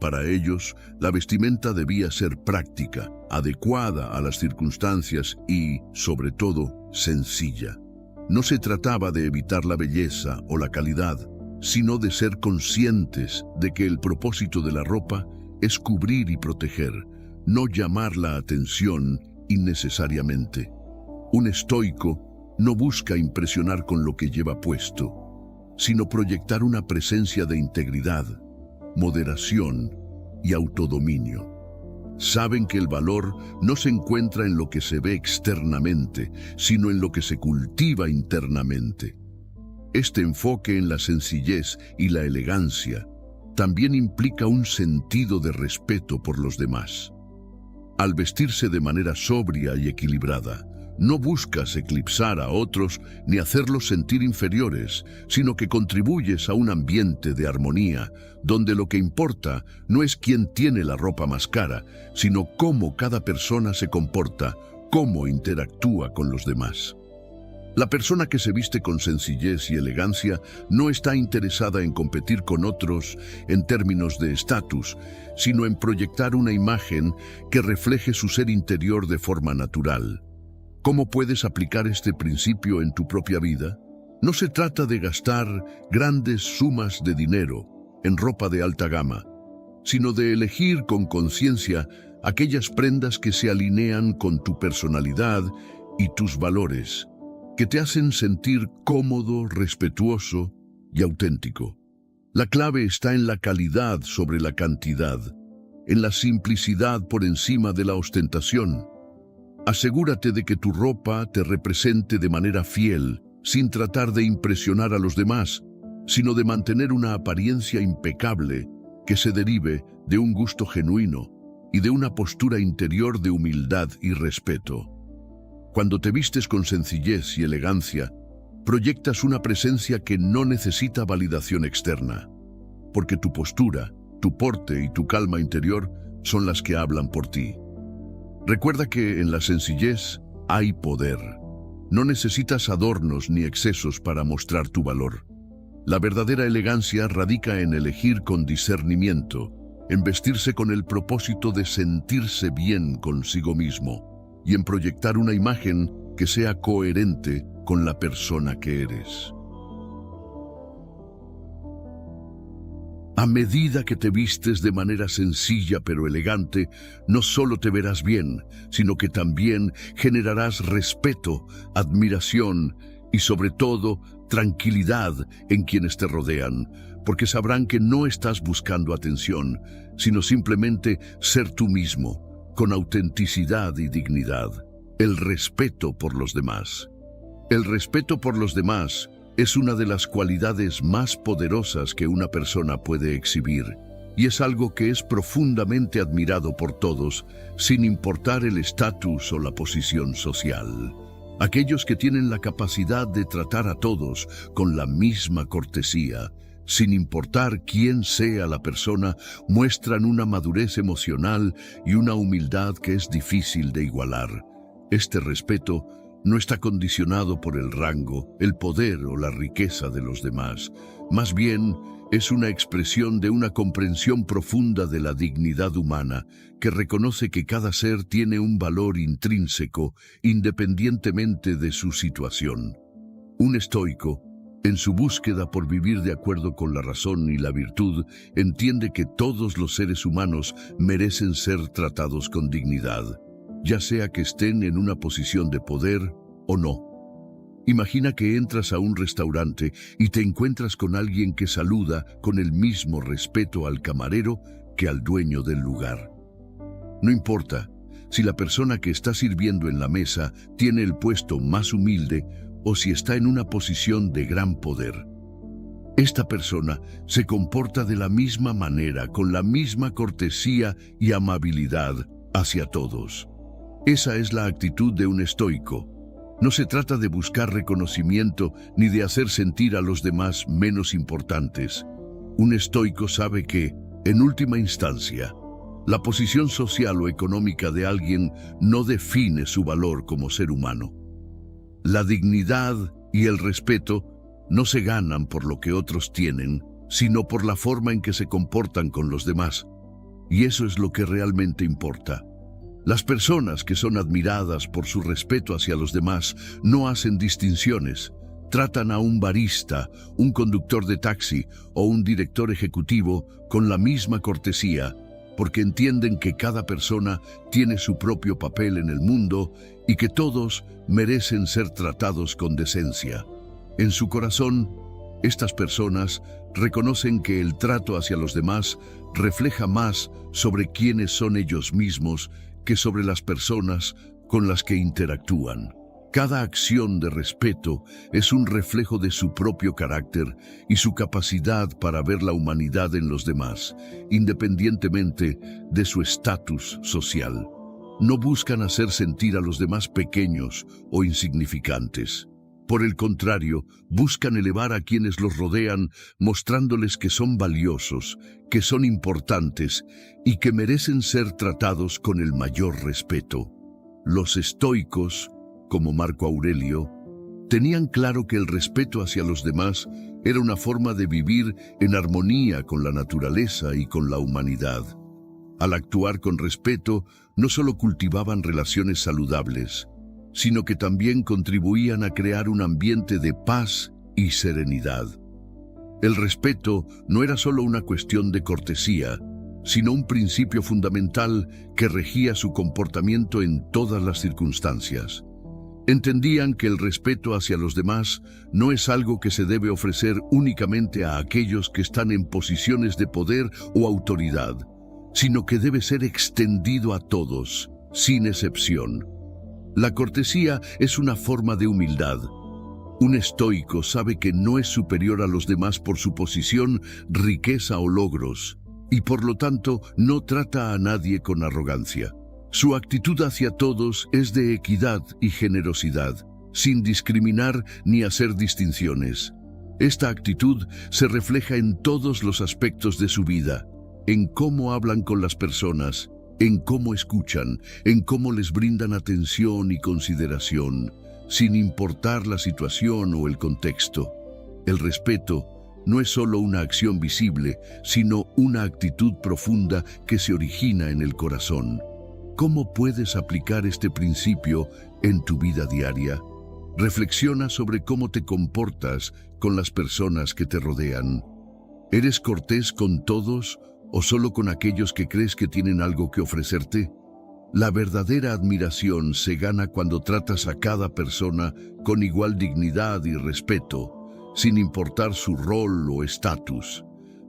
Para ellos, la vestimenta debía ser práctica, adecuada a las circunstancias y, sobre todo, sencilla. No se trataba de evitar la belleza o la calidad, sino de ser conscientes de que el propósito de la ropa es cubrir y proteger, no llamar la atención innecesariamente. Un estoico no busca impresionar con lo que lleva puesto, sino proyectar una presencia de integridad, moderación y autodominio. Saben que el valor no se encuentra en lo que se ve externamente, sino en lo que se cultiva internamente. Este enfoque en la sencillez y la elegancia también implica un sentido de respeto por los demás. Al vestirse de manera sobria y equilibrada, no buscas eclipsar a otros ni hacerlos sentir inferiores, sino que contribuyes a un ambiente de armonía, donde lo que importa no es quién tiene la ropa más cara, sino cómo cada persona se comporta, cómo interactúa con los demás. La persona que se viste con sencillez y elegancia no está interesada en competir con otros en términos de estatus, sino en proyectar una imagen que refleje su ser interior de forma natural. ¿Cómo puedes aplicar este principio en tu propia vida? No se trata de gastar grandes sumas de dinero en ropa de alta gama, sino de elegir con conciencia aquellas prendas que se alinean con tu personalidad y tus valores, que te hacen sentir cómodo, respetuoso y auténtico. La clave está en la calidad sobre la cantidad, en la simplicidad por encima de la ostentación. Asegúrate de que tu ropa te represente de manera fiel, sin tratar de impresionar a los demás, sino de mantener una apariencia impecable que se derive de un gusto genuino y de una postura interior de humildad y respeto. Cuando te vistes con sencillez y elegancia, proyectas una presencia que no necesita validación externa, porque tu postura, tu porte y tu calma interior son las que hablan por ti. Recuerda que en la sencillez hay poder. No necesitas adornos ni excesos para mostrar tu valor. La verdadera elegancia radica en elegir con discernimiento, en vestirse con el propósito de sentirse bien consigo mismo y en proyectar una imagen que sea coherente con la persona que eres. A medida que te vistes de manera sencilla pero elegante, no solo te verás bien, sino que también generarás respeto, admiración y sobre todo tranquilidad en quienes te rodean, porque sabrán que no estás buscando atención, sino simplemente ser tú mismo, con autenticidad y dignidad. El respeto por los demás. El respeto por los demás es una de las cualidades más poderosas que una persona puede exhibir, y es algo que es profundamente admirado por todos, sin importar el estatus o la posición social. Aquellos que tienen la capacidad de tratar a todos con la misma cortesía, sin importar quién sea la persona, muestran una madurez emocional y una humildad que es difícil de igualar. Este respeto no está condicionado por el rango, el poder o la riqueza de los demás. Más bien, es una expresión de una comprensión profunda de la dignidad humana, que reconoce que cada ser tiene un valor intrínseco, independientemente de su situación. Un estoico, en su búsqueda por vivir de acuerdo con la razón y la virtud, entiende que todos los seres humanos merecen ser tratados con dignidad, ya sea que estén en una posición de poder o no. Imagina que entras a un restaurante y te encuentras con alguien que saluda con el mismo respeto al camarero que al dueño del lugar. No importa si la persona que está sirviendo en la mesa tiene el puesto más humilde o si está en una posición de gran poder. Esta persona se comporta de la misma manera, con la misma cortesía y amabilidad hacia todos. Esa es la actitud de un estoico. No se trata de buscar reconocimiento ni de hacer sentir a los demás menos importantes. Un estoico sabe que, en última instancia, la posición social o económica de alguien no define su valor como ser humano. La dignidad y el respeto no se ganan por lo que otros tienen, sino por la forma en que se comportan con los demás. Y eso es lo que realmente importa. Las personas que son admiradas por su respeto hacia los demás no hacen distinciones. Tratan a un barista, un conductor de taxi o un director ejecutivo con la misma cortesía, porque entienden que cada persona tiene su propio papel en el mundo y que todos merecen ser tratados con decencia. En su corazón, estas personas reconocen que el trato hacia los demás refleja más sobre quiénes son ellos mismos que sobre las personas con las que interactúan. Cada acción de respeto es un reflejo de su propio carácter y su capacidad para ver la humanidad en los demás, independientemente de su estatus social. No buscan hacer sentir a los demás pequeños o insignificantes. Por el contrario, buscan elevar a quienes los rodean, mostrándoles que son valiosos, que son importantes y que merecen ser tratados con el mayor respeto. Los estoicos, como Marco Aurelio, tenían claro que el respeto hacia los demás era una forma de vivir en armonía con la naturaleza y con la humanidad. Al actuar con respeto, no solo cultivaban relaciones saludables, sino que también contribuían a crear un ambiente de paz y serenidad. El respeto no era solo una cuestión de cortesía, sino un principio fundamental que regía su comportamiento en todas las circunstancias. Entendían que el respeto hacia los demás no es algo que se debe ofrecer únicamente a aquellos que están en posiciones de poder o autoridad, sino que debe ser extendido a todos, sin excepción. La cortesía es una forma de humildad. Un estoico sabe que no es superior a los demás por su posición, riqueza o logros, y por lo tanto no trata a nadie con arrogancia. Su actitud hacia todos es de equidad y generosidad, sin discriminar ni hacer distinciones. Esta actitud se refleja en todos los aspectos de su vida, en cómo hablan con las personas, en cómo escuchan, en cómo les brindan atención y consideración, sin importar la situación o el contexto. El respeto no es solo una acción visible, sino una actitud profunda que se origina en el corazón. ¿Cómo puedes aplicar este principio en tu vida diaria? Reflexiona sobre cómo te comportas con las personas que te rodean. ¿Eres cortés con todos o solo con aquellos que crees que tienen algo que ofrecerte? La verdadera admiración se gana cuando tratas a cada persona con igual dignidad y respeto, sin importar su rol o estatus.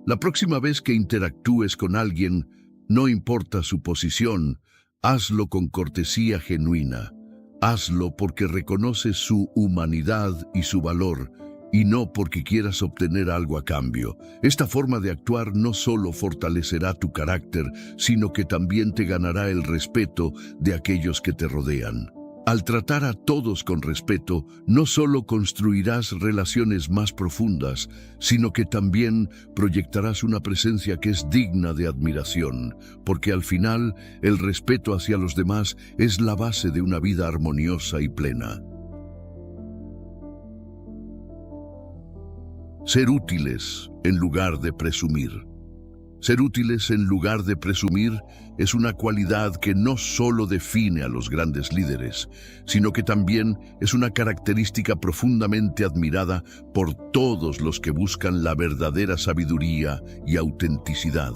La próxima vez que interactúes con alguien, no importa su posición, hazlo con cortesía genuina. Hazlo porque reconoces su humanidad y su valor, y no porque quieras obtener algo a cambio. Esta forma de actuar no solo fortalecerá tu carácter, sino que también te ganará el respeto de aquellos que te rodean. Al tratar a todos con respeto, no solo construirás relaciones más profundas, sino que también proyectarás una presencia que es digna de admiración, porque al final, el respeto hacia los demás es la base de una vida armoniosa y plena. Ser útiles en lugar de presumir. Ser útiles en lugar de presumir es una cualidad que no solo define a los grandes líderes, sino que también es una característica profundamente admirada por todos los que buscan la verdadera sabiduría y autenticidad.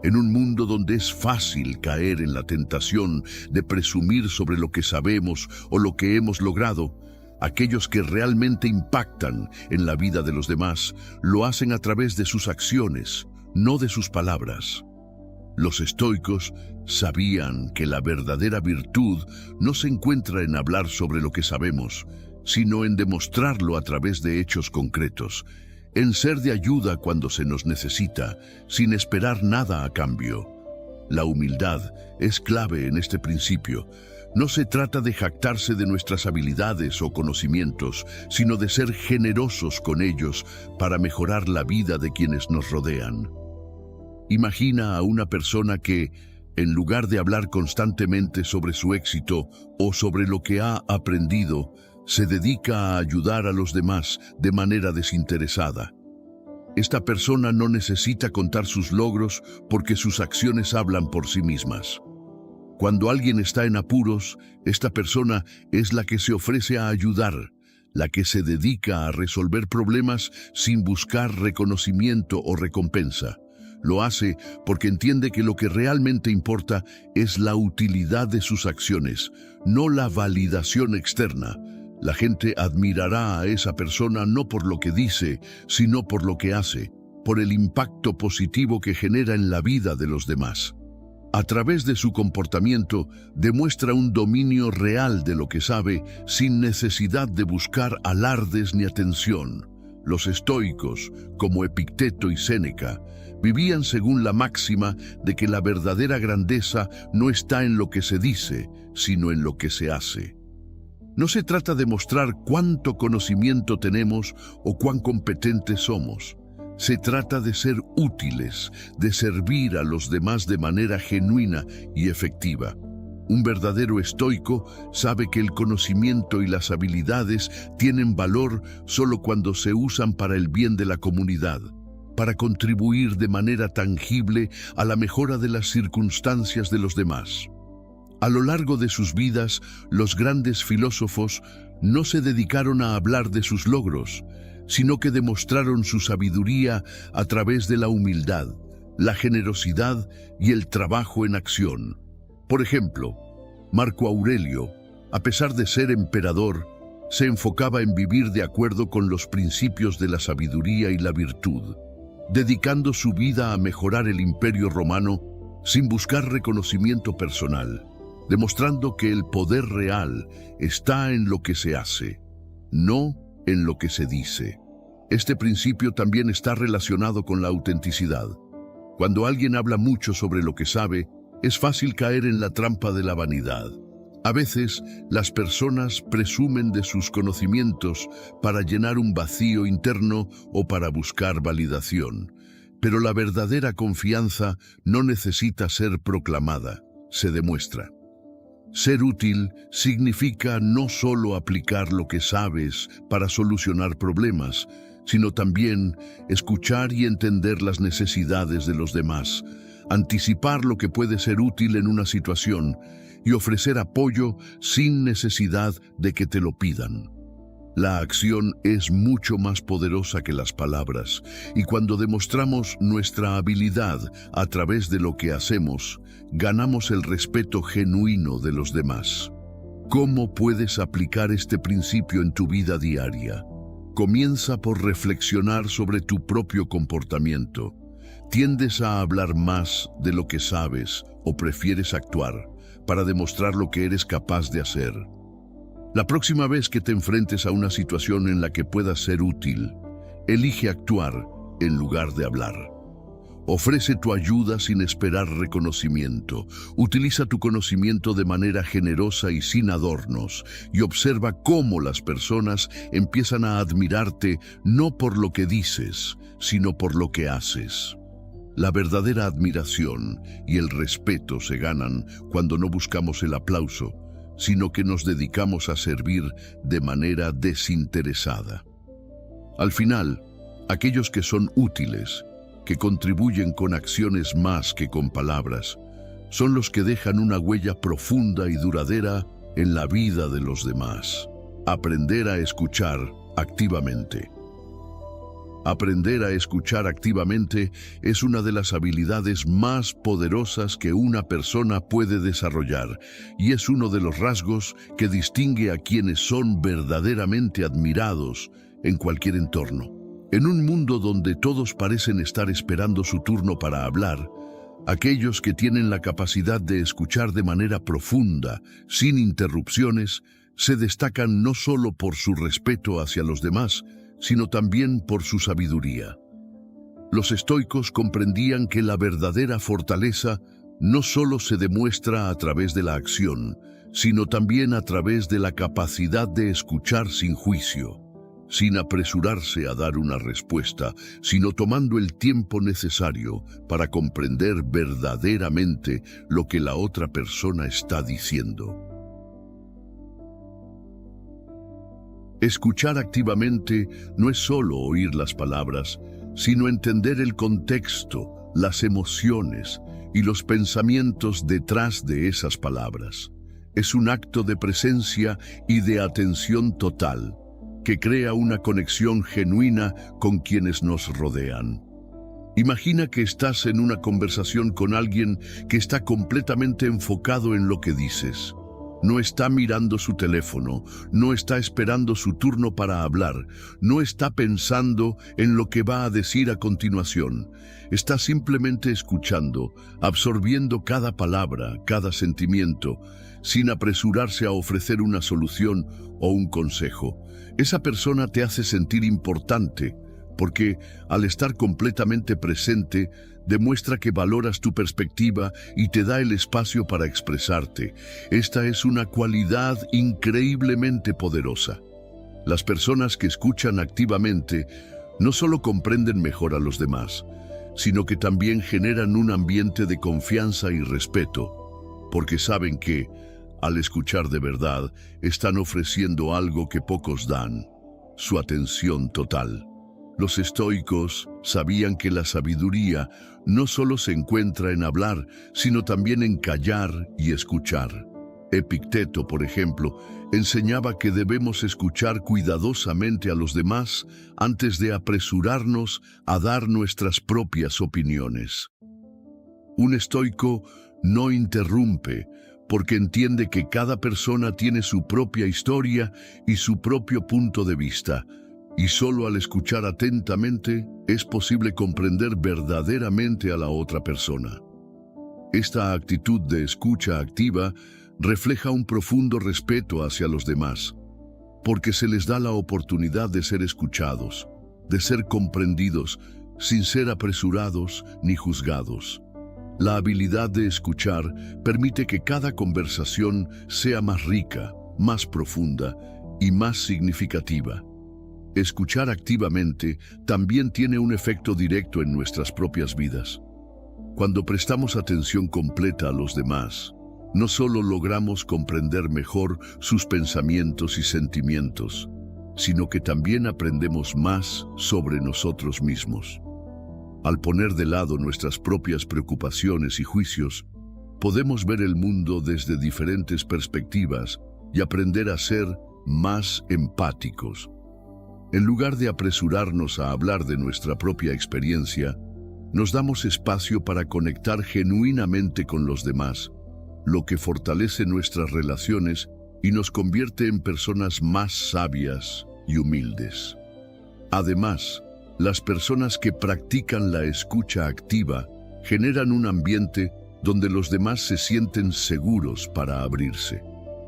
En un mundo donde es fácil caer en la tentación de presumir sobre lo que sabemos o lo que hemos logrado, aquellos que realmente impactan en la vida de los demás lo hacen a través de sus acciones, no de sus palabras. Los estoicos sabían que la verdadera virtud no se encuentra en hablar sobre lo que sabemos, sino en demostrarlo a través de hechos concretos, en ser de ayuda cuando se nos necesita, sin esperar nada a cambio. La humildad es clave en este principio. No se trata de jactarse de nuestras habilidades o conocimientos, sino de ser generosos con ellos para mejorar la vida de quienes nos rodean. Imagina a una persona que, en lugar de hablar constantemente sobre su éxito o sobre lo que ha aprendido, se dedica a ayudar a los demás de manera desinteresada. Esta persona no necesita contar sus logros porque sus acciones hablan por sí mismas. Cuando alguien está en apuros, esta persona es la que se ofrece a ayudar, la que se dedica a resolver problemas sin buscar reconocimiento o recompensa. Lo hace porque entiende que lo que realmente importa es la utilidad de sus acciones, no la validación externa. La gente admirará a esa persona no por lo que dice, sino por lo que hace, por el impacto positivo que genera en la vida de los demás. A través de su comportamiento demuestra un dominio real de lo que sabe sin necesidad de buscar alardes ni atención. Los estoicos, como Epicteto y Séneca, vivían según la máxima de que la verdadera grandeza no está en lo que se dice, sino en lo que se hace. No se trata de mostrar cuánto conocimiento tenemos o cuán competentes somos. Se trata de ser útiles, de servir a los demás de manera genuina y efectiva. Un verdadero estoico sabe que el conocimiento y las habilidades tienen valor solo cuando se usan para el bien de la comunidad, para contribuir de manera tangible a la mejora de las circunstancias de los demás. A lo largo de sus vidas, los grandes filósofos no se dedicaron a hablar de sus logros, sino que demostraron su sabiduría a través de la humildad, la generosidad y el trabajo en acción. Por ejemplo, Marco Aurelio, a pesar de ser emperador, se enfocaba en vivir de acuerdo con los principios de la sabiduría y la virtud, dedicando su vida a mejorar el imperio romano sin buscar reconocimiento personal, demostrando que el poder real está en lo que se hace, no en lo que se dice. Este principio también está relacionado con la autenticidad. Cuando alguien habla mucho sobre lo que sabe, es fácil caer en la trampa de la vanidad. A veces, las personas presumen de sus conocimientos para llenar un vacío interno o para buscar validación. Pero la verdadera confianza no necesita ser proclamada, se demuestra. Ser útil significa no solo aplicar lo que sabes para solucionar problemas, sino también escuchar y entender las necesidades de los demás, anticipar lo que puede ser útil en una situación y ofrecer apoyo sin necesidad de que te lo pidan. La acción es mucho más poderosa que las palabras, y cuando demostramos nuestra habilidad a través de lo que hacemos, ganamos el respeto genuino de los demás. ¿Cómo puedes aplicar este principio en tu vida diaria? Comienza por reflexionar sobre tu propio comportamiento. ¿Tiendes a hablar más de lo que sabes o prefieres actuar para demostrar lo que eres capaz de hacer? La próxima vez que te enfrentes a una situación en la que puedas ser útil, elige actuar en lugar de hablar. Ofrece tu ayuda sin esperar reconocimiento. Utiliza tu conocimiento de manera generosa y sin adornos, y observa cómo las personas empiezan a admirarte no por lo que dices, sino por lo que haces. La verdadera admiración y el respeto se ganan cuando no buscamos el aplauso, sino que nos dedicamos a servir de manera desinteresada. Al final, aquellos que son útiles, que contribuyen con acciones más que con palabras, son los que dejan una huella profunda y duradera en la vida de los demás. Aprender a escuchar activamente. Aprender a escuchar activamente es una de las habilidades más poderosas que una persona puede desarrollar, y es uno de los rasgos que distingue a quienes son verdaderamente admirados en cualquier entorno. En un mundo donde todos parecen estar esperando su turno para hablar, aquellos que tienen la capacidad de escuchar de manera profunda, sin interrupciones, se destacan no solo por su respeto hacia los demás, sino también por su sabiduría. Los estoicos comprendían que la verdadera fortaleza no solo se demuestra a través de la acción, sino también a través de la capacidad de escuchar sin juicio, sin apresurarse a dar una respuesta, sino tomando el tiempo necesario para comprender verdaderamente lo que la otra persona está diciendo. Escuchar activamente no es solo oír las palabras, sino entender el contexto, las emociones y los pensamientos detrás de esas palabras. Es un acto de presencia y de atención total, que crea una conexión genuina con quienes nos rodean. Imagina que estás en una conversación con alguien que está completamente enfocado en lo que dices. No está mirando su teléfono, no está esperando su turno para hablar, no está pensando en lo que va a decir a continuación. Está simplemente escuchando, absorbiendo cada palabra, cada sentimiento, sin apresurarse a ofrecer una solución o un consejo. Esa persona te hace sentir importante, porque al estar completamente presente, demuestra que valoras tu perspectiva y te da el espacio para expresarte. Esta es una cualidad increíblemente poderosa. Las personas que escuchan activamente no solo comprenden mejor a los demás, sino que también generan un ambiente de confianza y respeto, porque saben que, al escuchar de verdad, están ofreciendo algo que pocos dan: su atención total. Los estoicos sabían que la sabiduría no solo se encuentra en hablar, sino también en callar y escuchar. Epicteto, por ejemplo, enseñaba que debemos escuchar cuidadosamente a los demás antes de apresurarnos a dar nuestras propias opiniones. Un estoico no interrumpe, porque entiende que cada persona tiene su propia historia y su propio punto de vista, y solo al escuchar atentamente es posible comprender verdaderamente a la otra persona. Esta actitud de escucha activa refleja un profundo respeto hacia los demás, porque se les da la oportunidad de ser escuchados, de ser comprendidos, sin ser apresurados ni juzgados. La habilidad de escuchar permite que cada conversación sea más rica, más profunda y más significativa. Escuchar activamente también tiene un efecto directo en nuestras propias vidas. Cuando prestamos atención completa a los demás, no solo logramos comprender mejor sus pensamientos y sentimientos, sino que también aprendemos más sobre nosotros mismos. Al poner de lado nuestras propias preocupaciones y juicios, podemos ver el mundo desde diferentes perspectivas y aprender a ser más empáticos. En lugar de apresurarnos a hablar de nuestra propia experiencia, nos damos espacio para conectar genuinamente con los demás, lo que fortalece nuestras relaciones y nos convierte en personas más sabias y humildes. Además, las personas que practican la escucha activa generan un ambiente donde los demás se sienten seguros para abrirse.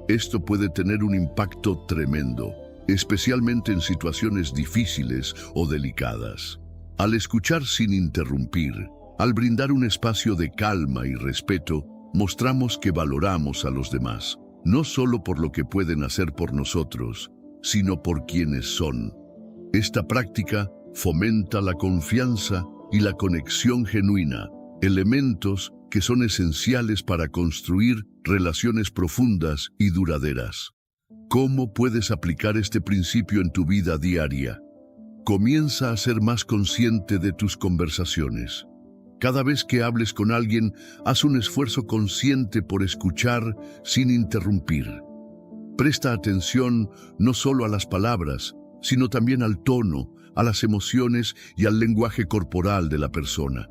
Esto puede tener un impacto tremendo, especialmente en situaciones difíciles o delicadas. Al escuchar sin interrumpir, al brindar un espacio de calma y respeto, mostramos que valoramos a los demás, no solo por lo que pueden hacer por nosotros, sino por quienes son. Esta práctica fomenta la confianza y la conexión genuina, elementos que son esenciales para construir relaciones profundas y duraderas. ¿Cómo puedes aplicar este principio en tu vida diaria? Comienza a ser más consciente de tus conversaciones. Cada vez que hables con alguien, haz un esfuerzo consciente por escuchar sin interrumpir. Presta atención no solo a las palabras, sino también al tono, a las emociones y al lenguaje corporal de la persona.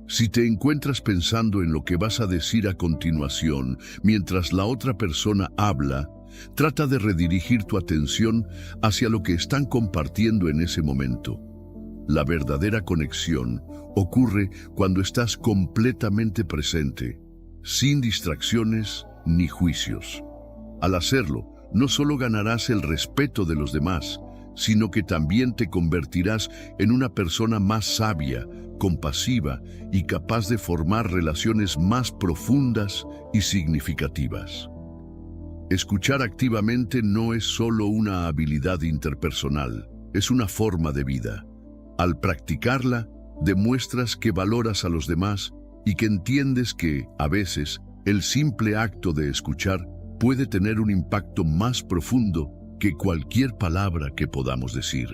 Si te encuentras pensando en lo que vas a decir a continuación mientras la otra persona habla, trata de redirigir tu atención hacia lo que están compartiendo en ese momento. La verdadera conexión ocurre cuando estás completamente presente, sin distracciones ni juicios. Al hacerlo, no solo ganarás el respeto de los demás, sino que también te convertirás en una persona más sabia, compasiva y capaz de formar relaciones más profundas y significativas. Escuchar activamente no es solo una habilidad interpersonal, es una forma de vida. Al practicarla, demuestras que valoras a los demás y que entiendes que, a veces, el simple acto de escuchar puede tener un impacto más profundo que cualquier palabra que podamos decir.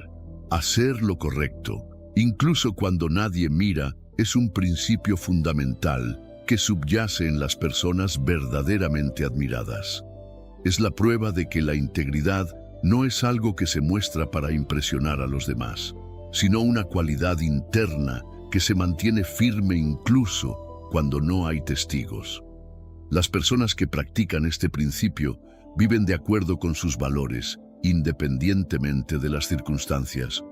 Hacer lo correcto, incluso cuando nadie mira, es un principio fundamental que subyace en las personas verdaderamente admiradas. Es la prueba de que la integridad no es algo que se muestra para impresionar a los demás, sino una cualidad interna que se mantiene firme incluso cuando no hay testigos. Las personas que practican este principio viven de acuerdo con sus valores, independientemente de las circunstancias,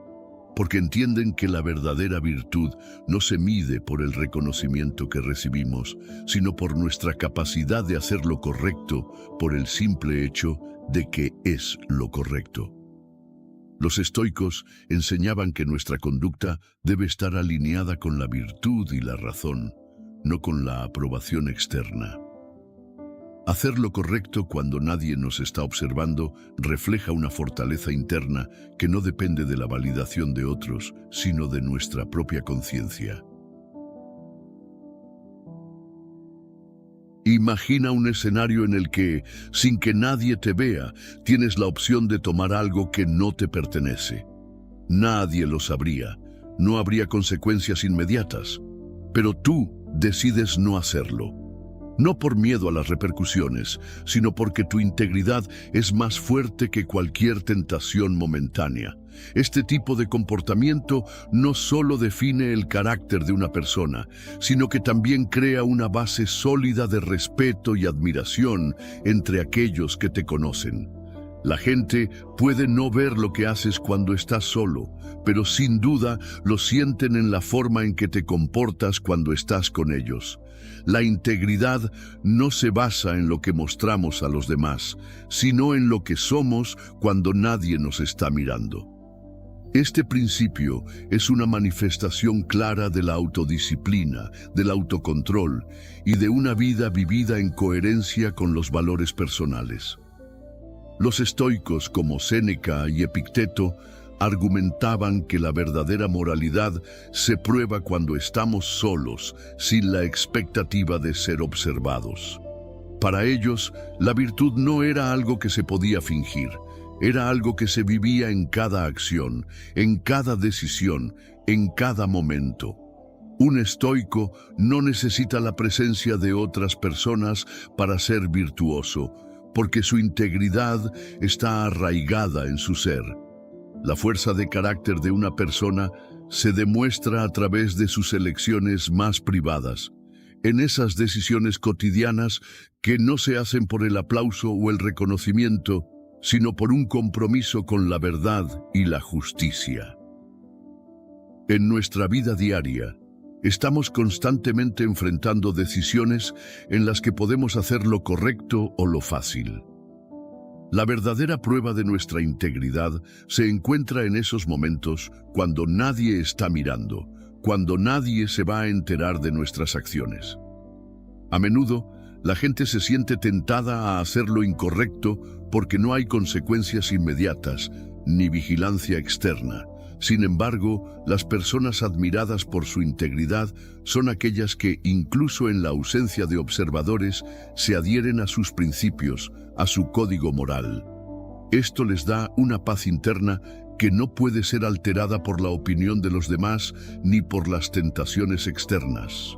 porque entienden que la verdadera virtud no se mide por el reconocimiento que recibimos, sino por nuestra capacidad de hacer lo correcto por el simple hecho de que es lo correcto. Los estoicos enseñaban que nuestra conducta debe estar alineada con la virtud y la razón, no con la aprobación externa. Hacer lo correcto cuando nadie nos está observando refleja una fortaleza interna que no depende de la validación de otros, sino de nuestra propia conciencia. Imagina un escenario en el que, sin que nadie te vea, tienes la opción de tomar algo que no te pertenece. Nadie lo sabría, no habría consecuencias inmediatas, pero tú decides no hacerlo. No por miedo a las repercusiones, sino porque tu integridad es más fuerte que cualquier tentación momentánea. Este tipo de comportamiento no solo define el carácter de una persona, sino que también crea una base sólida de respeto y admiración entre aquellos que te conocen. La gente puede no ver lo que haces cuando estás solo, pero sin duda lo sienten en la forma en que te comportas cuando estás con ellos. La integridad no se basa en lo que mostramos a los demás, sino en lo que somos cuando nadie nos está mirando. Este principio es una manifestación clara de la autodisciplina, del autocontrol y de una vida vivida en coherencia con los valores personales. Los estoicos como Séneca y Epicteto argumentaban que la verdadera moralidad se prueba cuando estamos solos, sin la expectativa de ser observados. Para ellos, la virtud no era algo que se podía fingir, era algo que se vivía en cada acción, en cada decisión, en cada momento. Un estoico no necesita la presencia de otras personas para ser virtuoso, porque su integridad está arraigada en su ser. La fuerza de carácter de una persona se demuestra a través de sus elecciones más privadas, en esas decisiones cotidianas que no se hacen por el aplauso o el reconocimiento, sino por un compromiso con la verdad y la justicia. En nuestra vida diaria, estamos constantemente enfrentando decisiones en las que podemos hacer lo correcto o lo fácil. La verdadera prueba de nuestra integridad se encuentra en esos momentos cuando nadie está mirando, cuando nadie se va a enterar de nuestras acciones. A menudo, la gente se siente tentada a hacer lo incorrecto porque no hay consecuencias inmediatas ni vigilancia externa. Sin embargo, las personas admiradas por su integridad son aquellas que, incluso en la ausencia de observadores, se adhieren a sus principios, a su código moral. Esto les da una paz interna que no puede ser alterada por la opinión de los demás ni por las tentaciones externas.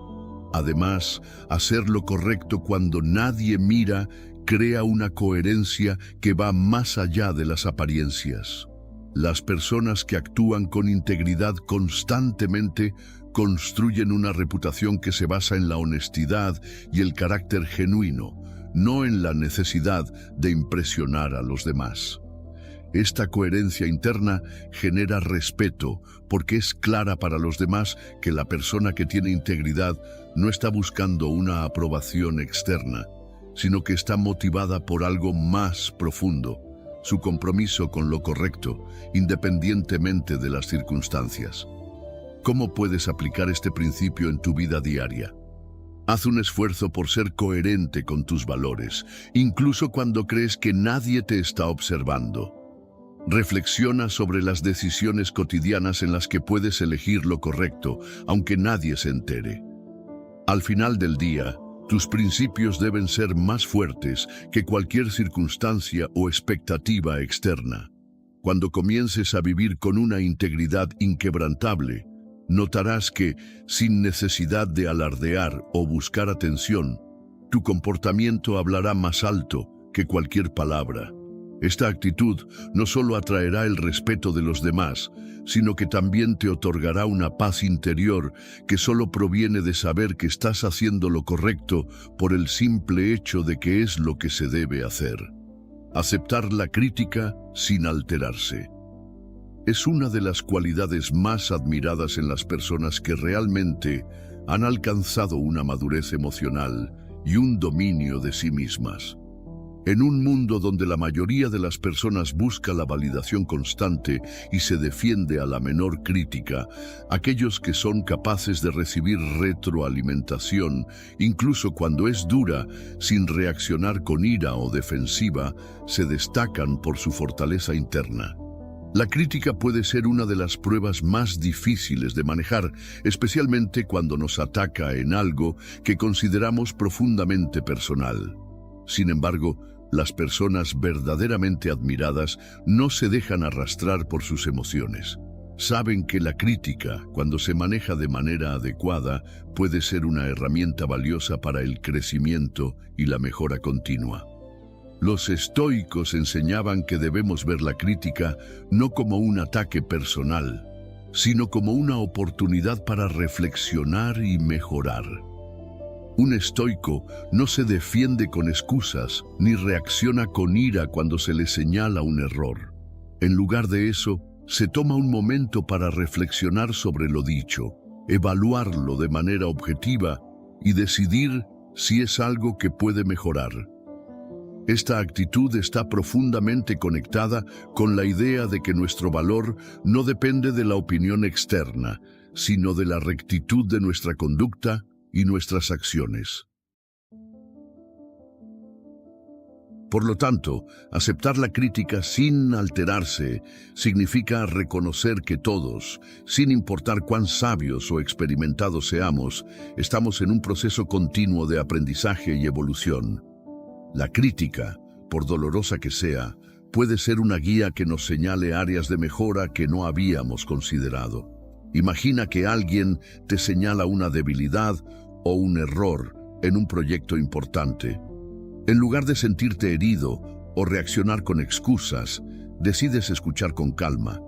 Además, hacer lo correcto cuando nadie mira crea una coherencia que va más allá de las apariencias. Las personas que actúan con integridad constantemente construyen una reputación que se basa en la honestidad y el carácter genuino, no en la necesidad de impresionar a los demás. Esta coherencia interna genera respeto porque es clara para los demás que la persona que tiene integridad no está buscando una aprobación externa, sino que está motivada por algo más profundo, su compromiso con lo correcto, independientemente de las circunstancias. ¿Cómo puedes aplicar este principio en tu vida diaria? Haz un esfuerzo por ser coherente con tus valores, incluso cuando crees que nadie te está observando. Reflexiona sobre las decisiones cotidianas en las que puedes elegir lo correcto, aunque nadie se entere. Al final del día, tus principios deben ser más fuertes que cualquier circunstancia o expectativa externa. Cuando comiences a vivir con una integridad inquebrantable, notarás que, sin necesidad de alardear o buscar atención, tu comportamiento hablará más alto que cualquier palabra. Esta actitud no solo atraerá el respeto de los demás, sino que también te otorgará una paz interior que solo proviene de saber que estás haciendo lo correcto por el simple hecho de que es lo que se debe hacer. Aceptar la crítica sin alterarse. Es una de las cualidades más admiradas en las personas que realmente han alcanzado una madurez emocional y un dominio de sí mismas. En un mundo donde la mayoría de las personas busca la validación constante y se defiende a la menor crítica, aquellos que son capaces de recibir retroalimentación, incluso cuando es dura, sin reaccionar con ira o defensiva, se destacan por su fortaleza interna. La crítica puede ser una de las pruebas más difíciles de manejar, especialmente cuando nos ataca en algo que consideramos profundamente personal. Sin embargo, las personas verdaderamente admiradas no se dejan arrastrar por sus emociones. Saben que la crítica, cuando se maneja de manera adecuada, puede ser una herramienta valiosa para el crecimiento y la mejora continua. Los estoicos enseñaban que debemos ver la crítica no como un ataque personal, sino como una oportunidad para reflexionar y mejorar. Un estoico no se defiende con excusas ni reacciona con ira cuando se le señala un error. En lugar de eso, se toma un momento para reflexionar sobre lo dicho, evaluarlo de manera objetiva y decidir si es algo que puede mejorar. Esta actitud está profundamente conectada con la idea de que nuestro valor no depende de la opinión externa, sino de la rectitud de nuestra conducta y nuestras acciones. Por lo tanto, aceptar la crítica sin alterarse significa reconocer que todos, sin importar cuán sabios o experimentados seamos, estamos en un proceso continuo de aprendizaje y evolución. La crítica, por dolorosa que sea, puede ser una guía que nos señale áreas de mejora que no habíamos considerado. Imagina que alguien te señala una debilidad o un error en un proyecto importante. En lugar de sentirte herido o reaccionar con excusas, decides escuchar con calma.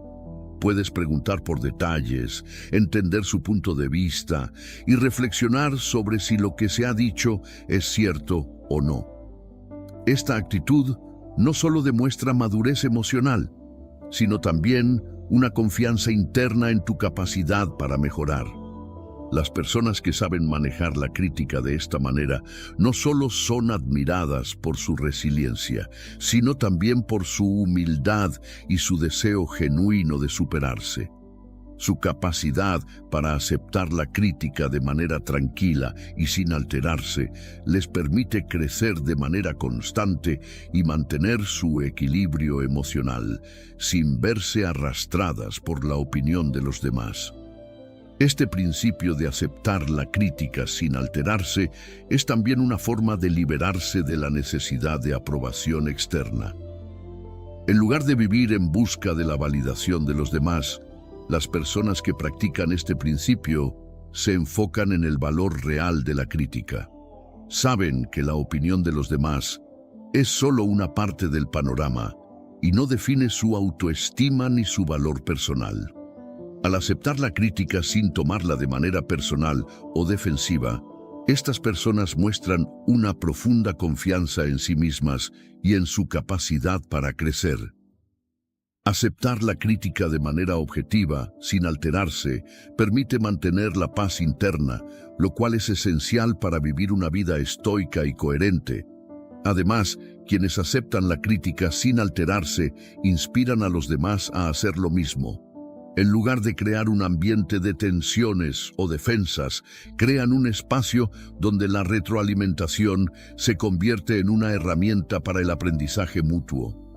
Puedes preguntar por detalles, entender su punto de vista y reflexionar sobre si lo que se ha dicho es cierto o no. Esta actitud no solo demuestra madurez emocional, sino también una confianza interna en tu capacidad para mejorar. Las personas que saben manejar la crítica de esta manera no solo son admiradas por su resiliencia, sino también por su humildad y su deseo genuino de superarse. Su capacidad para aceptar la crítica de manera tranquila y sin alterarse les permite crecer de manera constante y mantener su equilibrio emocional, sin verse arrastradas por la opinión de los demás. Este principio de aceptar la crítica sin alterarse es también una forma de liberarse de la necesidad de aprobación externa. En lugar de vivir en busca de la validación de los demás, las personas que practican este principio se enfocan en el valor real de la crítica. Saben que la opinión de los demás es solo una parte del panorama y no define su autoestima ni su valor personal. Al aceptar la crítica sin tomarla de manera personal o defensiva, estas personas muestran una profunda confianza en sí mismas y en su capacidad para crecer. Aceptar la crítica de manera objetiva, sin alterarse, permite mantener la paz interna, lo cual es esencial para vivir una vida estoica y coherente. Además, quienes aceptan la crítica sin alterarse inspiran a los demás a hacer lo mismo. En lugar de crear un ambiente de tensiones o defensas, crean un espacio donde la retroalimentación se convierte en una herramienta para el aprendizaje mutuo.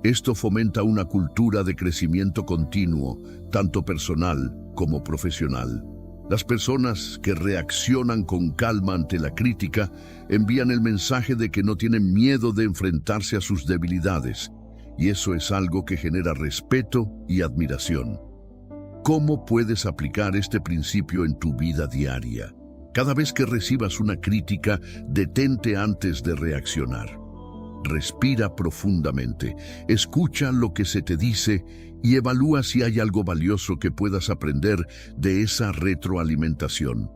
Esto fomenta una cultura de crecimiento continuo, tanto personal como profesional. Las personas que reaccionan con calma ante la crítica envían el mensaje de que no tienen miedo de enfrentarse a sus debilidades, y eso es algo que genera respeto y admiración. ¿Cómo puedes aplicar este principio en tu vida diaria? Cada vez que recibas una crítica, detente antes de reaccionar. Respira profundamente, escucha lo que se te dice y evalúa si hay algo valioso que puedas aprender de esa retroalimentación.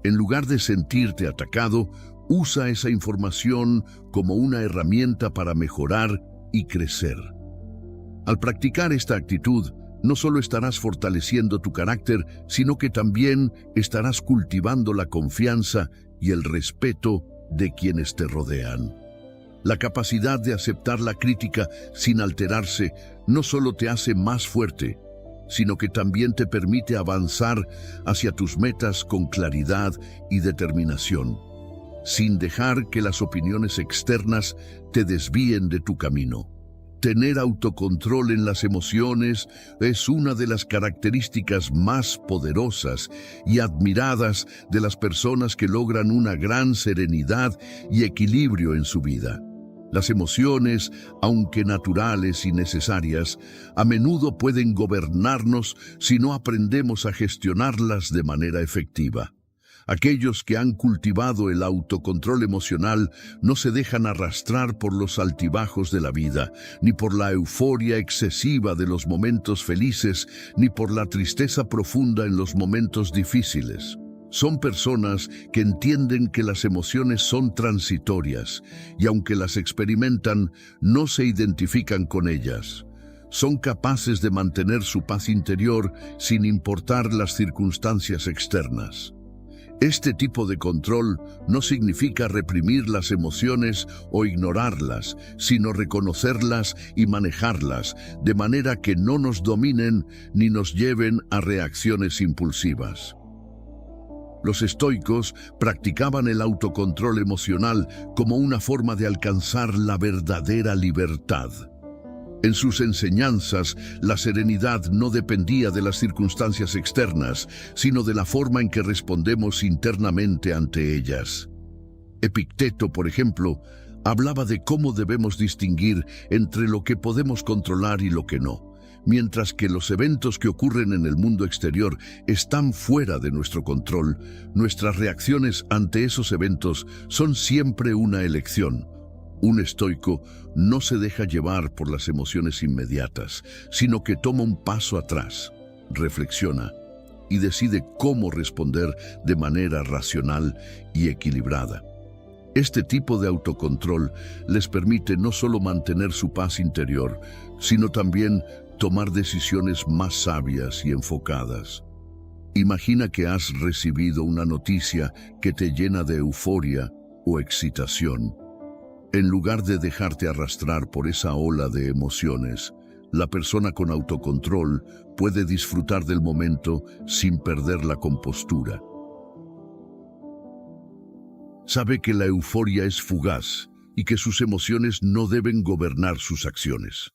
En lugar de sentirte atacado, usa esa información como una herramienta para mejorar y crecer. Al practicar esta actitud, no solo estarás fortaleciendo tu carácter, sino que también estarás cultivando la confianza y el respeto de quienes te rodean. La capacidad de aceptar la crítica sin alterarse no solo te hace más fuerte, sino que también te permite avanzar hacia tus metas con claridad y determinación, sin dejar que las opiniones externas te desvíen de tu camino. Tener autocontrol en las emociones es una de las características más poderosas y admiradas de las personas que logran una gran serenidad y equilibrio en su vida. Las emociones, aunque naturales y necesarias, a menudo pueden gobernarnos si no aprendemos a gestionarlas de manera efectiva. Aquellos que han cultivado el autocontrol emocional no se dejan arrastrar por los altibajos de la vida, ni por la euforia excesiva de los momentos felices, ni por la tristeza profunda en los momentos difíciles. Son personas que entienden que las emociones son transitorias y aunque las experimentan, no se identifican con ellas. Son capaces de mantener su paz interior sin importar las circunstancias externas. Este tipo de control no significa reprimir las emociones o ignorarlas, sino reconocerlas y manejarlas de manera que no nos dominen ni nos lleven a reacciones impulsivas. Los estoicos practicaban el autocontrol emocional como una forma de alcanzar la verdadera libertad. En sus enseñanzas, la serenidad no dependía de las circunstancias externas, sino de la forma en que respondemos internamente ante ellas. Epicteto, por ejemplo, hablaba de cómo debemos distinguir entre lo que podemos controlar y lo que no, mientras que los eventos que ocurren en el mundo exterior están fuera de nuestro control. Nuestras reacciones ante esos eventos son siempre una elección. Un estoico no se deja llevar por las emociones inmediatas, sino que toma un paso atrás, reflexiona y decide cómo responder de manera racional y equilibrada. Este tipo de autocontrol les permite no solo mantener su paz interior, sino también tomar decisiones más sabias y enfocadas. Imagina que has recibido una noticia que te llena de euforia o excitación. En lugar de dejarte arrastrar por esa ola de emociones, la persona con autocontrol puede disfrutar del momento sin perder la compostura. Sabe que la euforia es fugaz y que sus emociones no deben gobernar sus acciones.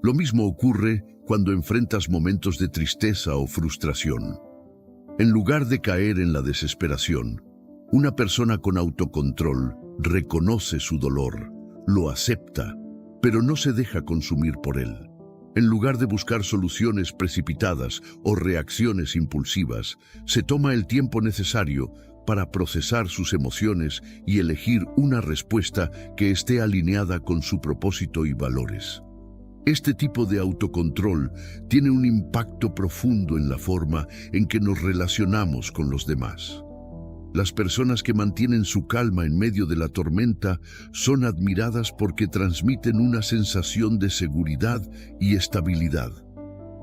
Lo mismo ocurre cuando enfrentas momentos de tristeza o frustración. En lugar de caer en la desesperación, una persona con autocontrol reconoce su dolor, lo acepta, pero no se deja consumir por él. En lugar de buscar soluciones precipitadas o reacciones impulsivas, se toma el tiempo necesario para procesar sus emociones y elegir una respuesta que esté alineada con su propósito y valores. Este tipo de autocontrol tiene un impacto profundo en la forma en que nos relacionamos con los demás. Las personas que mantienen su calma en medio de la tormenta son admiradas porque transmiten una sensación de seguridad y estabilidad.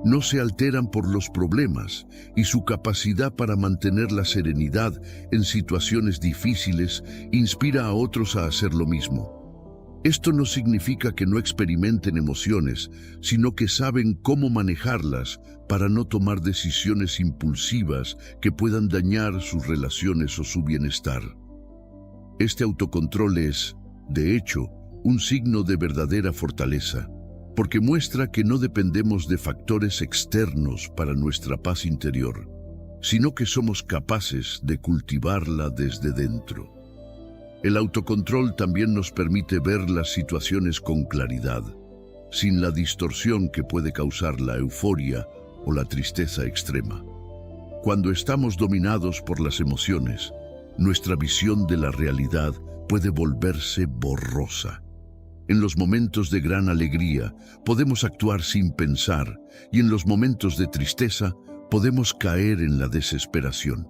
No se alteran por los problemas y su capacidad para mantener la serenidad en situaciones difíciles inspira a otros a hacer lo mismo. Esto no significa que no experimenten emociones, sino que saben cómo manejarlas para no tomar decisiones impulsivas que puedan dañar sus relaciones o su bienestar. Este autocontrol es, de hecho, un signo de verdadera fortaleza, porque muestra que no dependemos de factores externos para nuestra paz interior, sino que somos capaces de cultivarla desde dentro. El autocontrol también nos permite ver las situaciones con claridad, sin la distorsión que puede causar la euforia o la tristeza extrema. Cuando estamos dominados por las emociones, nuestra visión de la realidad puede volverse borrosa. En los momentos de gran alegría podemos actuar sin pensar y en los momentos de tristeza podemos caer en la desesperación.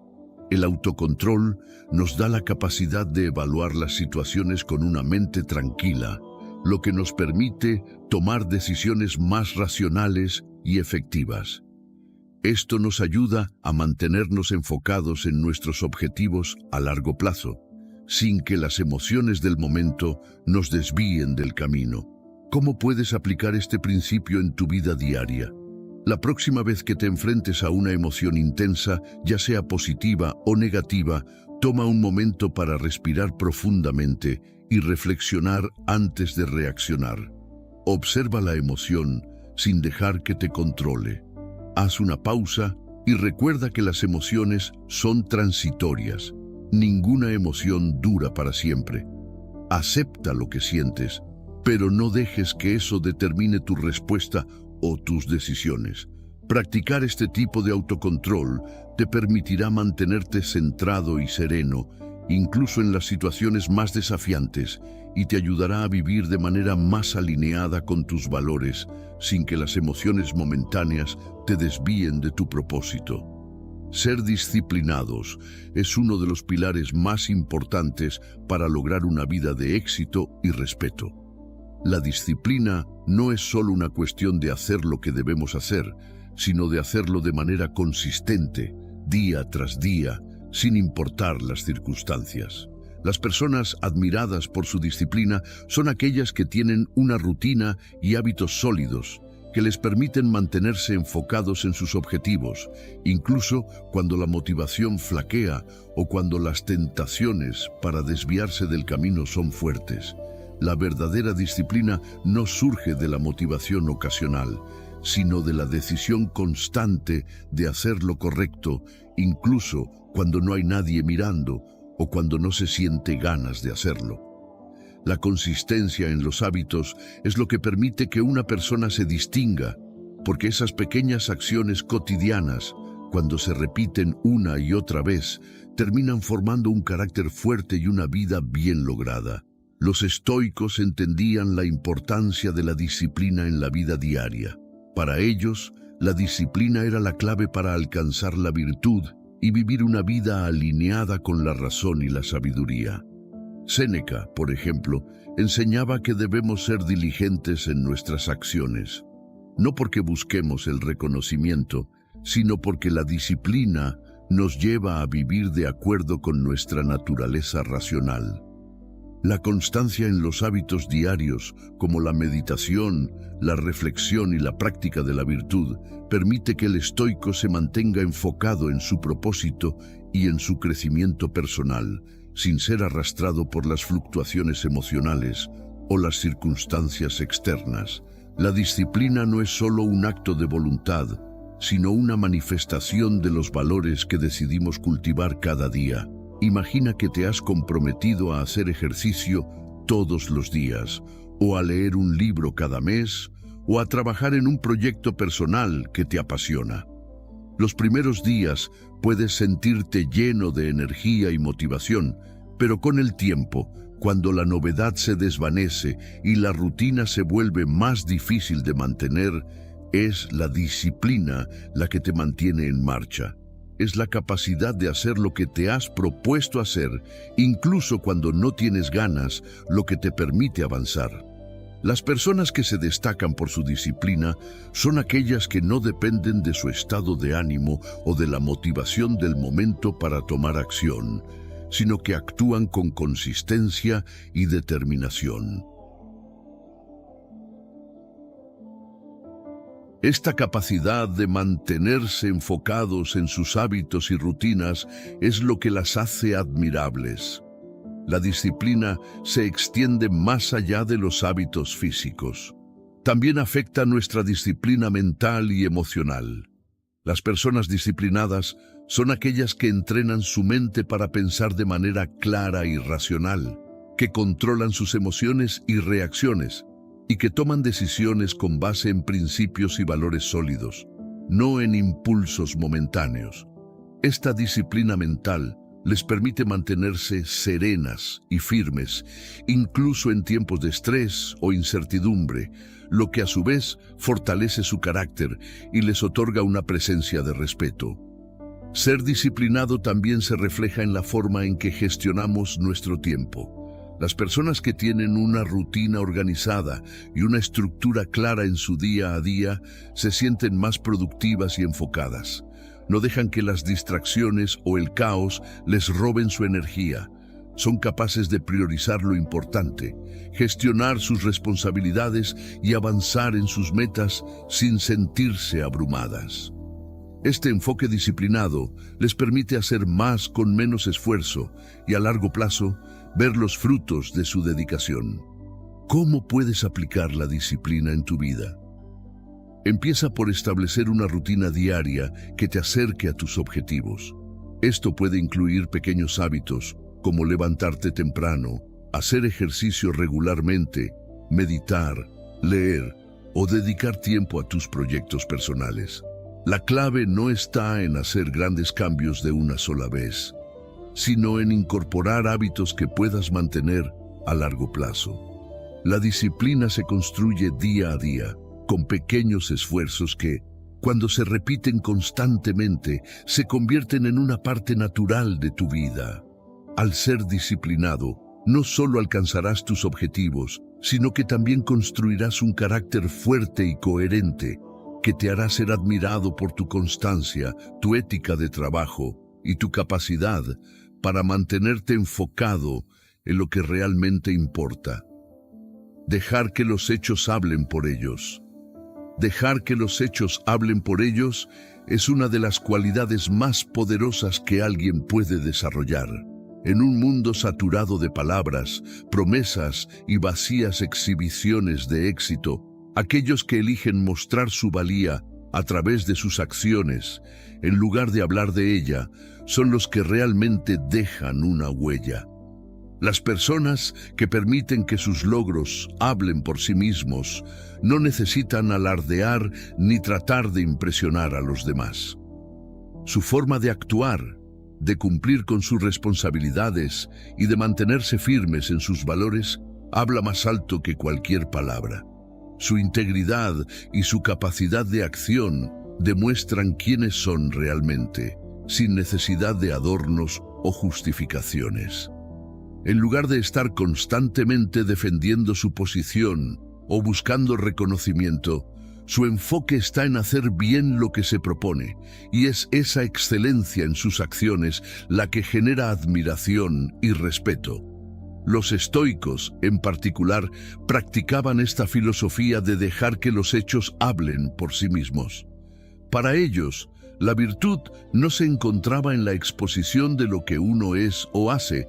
El autocontrol nos da la capacidad de evaluar las situaciones con una mente tranquila, lo que nos permite tomar decisiones más racionales y efectivas. Esto nos ayuda a mantenernos enfocados en nuestros objetivos a largo plazo, sin que las emociones del momento nos desvíen del camino. ¿Cómo puedes aplicar este principio en tu vida diaria? La próxima vez que te enfrentes a una emoción intensa, ya sea positiva o negativa, toma un momento para respirar profundamente y reflexionar antes de reaccionar. Observa la emoción sin dejar que te controle. Haz una pausa y recuerda que las emociones son transitorias. Ninguna emoción dura para siempre. Acepta lo que sientes, pero no dejes que eso determine tu respuesta o tus decisiones. Practicar este tipo de autocontrol te permitirá mantenerte centrado y sereno, incluso en las situaciones más desafiantes, y te ayudará a vivir de manera más alineada con tus valores, sin que las emociones momentáneas te desvíen de tu propósito. Ser disciplinados es uno de los pilares más importantes para lograr una vida de éxito y respeto. La disciplina no es solo una cuestión de hacer lo que debemos hacer, sino de hacerlo de manera consistente, día tras día, sin importar las circunstancias. Las personas admiradas por su disciplina son aquellas que tienen una rutina y hábitos sólidos, que les permiten mantenerse enfocados en sus objetivos, incluso cuando la motivación flaquea o cuando las tentaciones para desviarse del camino son fuertes. La verdadera disciplina no surge de la motivación ocasional, sino de la decisión constante de hacer lo correcto, incluso cuando no hay nadie mirando o cuando no se siente ganas de hacerlo. La consistencia en los hábitos es lo que permite que una persona se distinga, porque esas pequeñas acciones cotidianas, cuando se repiten una y otra vez, terminan formando un carácter fuerte y una vida bien lograda. Los estoicos entendían la importancia de la disciplina en la vida diaria. Para ellos, la disciplina era la clave para alcanzar la virtud y vivir una vida alineada con la razón y la sabiduría. Séneca, por ejemplo, enseñaba que debemos ser diligentes en nuestras acciones, no porque busquemos el reconocimiento, sino porque la disciplina nos lleva a vivir de acuerdo con nuestra naturaleza racional. La constancia en los hábitos diarios, como la meditación, la reflexión y la práctica de la virtud, permite que el estoico se mantenga enfocado en su propósito y en su crecimiento personal, sin ser arrastrado por las fluctuaciones emocionales o las circunstancias externas. La disciplina no es solo un acto de voluntad, sino una manifestación de los valores que decidimos cultivar cada día. Imagina que te has comprometido a hacer ejercicio todos los días, o a leer un libro cada mes, o a trabajar en un proyecto personal que te apasiona. Los primeros días puedes sentirte lleno de energía y motivación, pero con el tiempo, cuando la novedad se desvanece y la rutina se vuelve más difícil de mantener, es la disciplina la que te mantiene en marcha. Es la capacidad de hacer lo que te has propuesto hacer, incluso cuando no tienes ganas, lo que te permite avanzar. Las personas que se destacan por su disciplina son aquellas que no dependen de su estado de ánimo o de la motivación del momento para tomar acción, sino que actúan con consistencia y determinación. Esta capacidad de mantenerse enfocados en sus hábitos y rutinas es lo que las hace admirables. La disciplina se extiende más allá de los hábitos físicos. También afecta nuestra disciplina mental y emocional. Las personas disciplinadas son aquellas que entrenan su mente para pensar de manera clara y racional, que controlan sus emociones y reacciones, y que toman decisiones con base en principios y valores sólidos, no en impulsos momentáneos. Esta disciplina mental les permite mantenerse serenas y firmes, incluso en tiempos de estrés o incertidumbre, lo que a su vez fortalece su carácter y les otorga una presencia de respeto. Ser disciplinado también se refleja en la forma en que gestionamos nuestro tiempo. Las personas que tienen una rutina organizada y una estructura clara en su día a día se sienten más productivas y enfocadas. No dejan que las distracciones o el caos les roben su energía. Son capaces de priorizar lo importante, gestionar sus responsabilidades y avanzar en sus metas sin sentirse abrumadas. Este enfoque disciplinado les permite hacer más con menos esfuerzo y a largo plazo ver los frutos de su dedicación. ¿Cómo puedes aplicar la disciplina en tu vida? Empieza por establecer una rutina diaria que te acerque a tus objetivos. Esto puede incluir pequeños hábitos como levantarte temprano, hacer ejercicio regularmente, meditar, leer o dedicar tiempo a tus proyectos personales. La clave no está en hacer grandes cambios de una sola vez, sino en incorporar hábitos que puedas mantener a largo plazo. La disciplina se construye día a día, con pequeños esfuerzos que, cuando se repiten constantemente, se convierten en una parte natural de tu vida. Al ser disciplinado, no solo alcanzarás tus objetivos, sino que también construirás un carácter fuerte y coherente, que te hará ser admirado por tu constancia, tu ética de trabajo y tu capacidad para mantenerte enfocado en lo que realmente importa. Dejar que los hechos hablen por ellos. Dejar que los hechos hablen por ellos es una de las cualidades más poderosas que alguien puede desarrollar. En un mundo saturado de palabras, promesas y vacías exhibiciones de éxito, aquellos que eligen mostrar su valía a través de sus acciones, en lugar de hablar de ella, son los que realmente dejan una huella. Las personas que permiten que sus logros hablen por sí mismos no necesitan alardear ni tratar de impresionar a los demás. Su forma de actuar, de cumplir con sus responsabilidades y de mantenerse firmes en sus valores habla más alto que cualquier palabra. Su integridad y su capacidad de acción demuestran quiénes son realmente, sin necesidad de adornos o justificaciones. En lugar de estar constantemente defendiendo su posición o buscando reconocimiento, su enfoque está en hacer bien lo que se propone, y es esa excelencia en sus acciones la que genera admiración y respeto. Los estoicos, en particular, practicaban esta filosofía de dejar que los hechos hablen por sí mismos. Para ellos, la virtud no se encontraba en la exposición de lo que uno es o hace,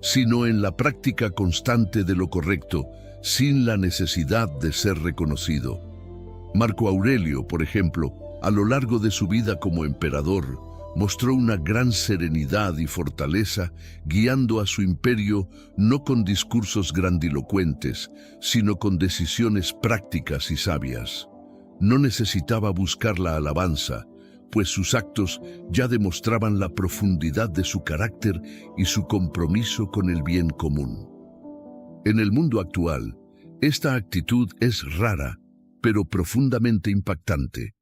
sino en la práctica constante de lo correcto, sin la necesidad de ser reconocido. Marco Aurelio, por ejemplo, a lo largo de su vida como emperador, mostró una gran serenidad y fortaleza, guiando a su imperio no con discursos grandilocuentes, sino con decisiones prácticas y sabias. No necesitaba buscar la alabanza, pues sus actos ya demostraban la profundidad de su carácter y su compromiso con el bien común. En el mundo actual, esta actitud es rara, pero profundamente impactante.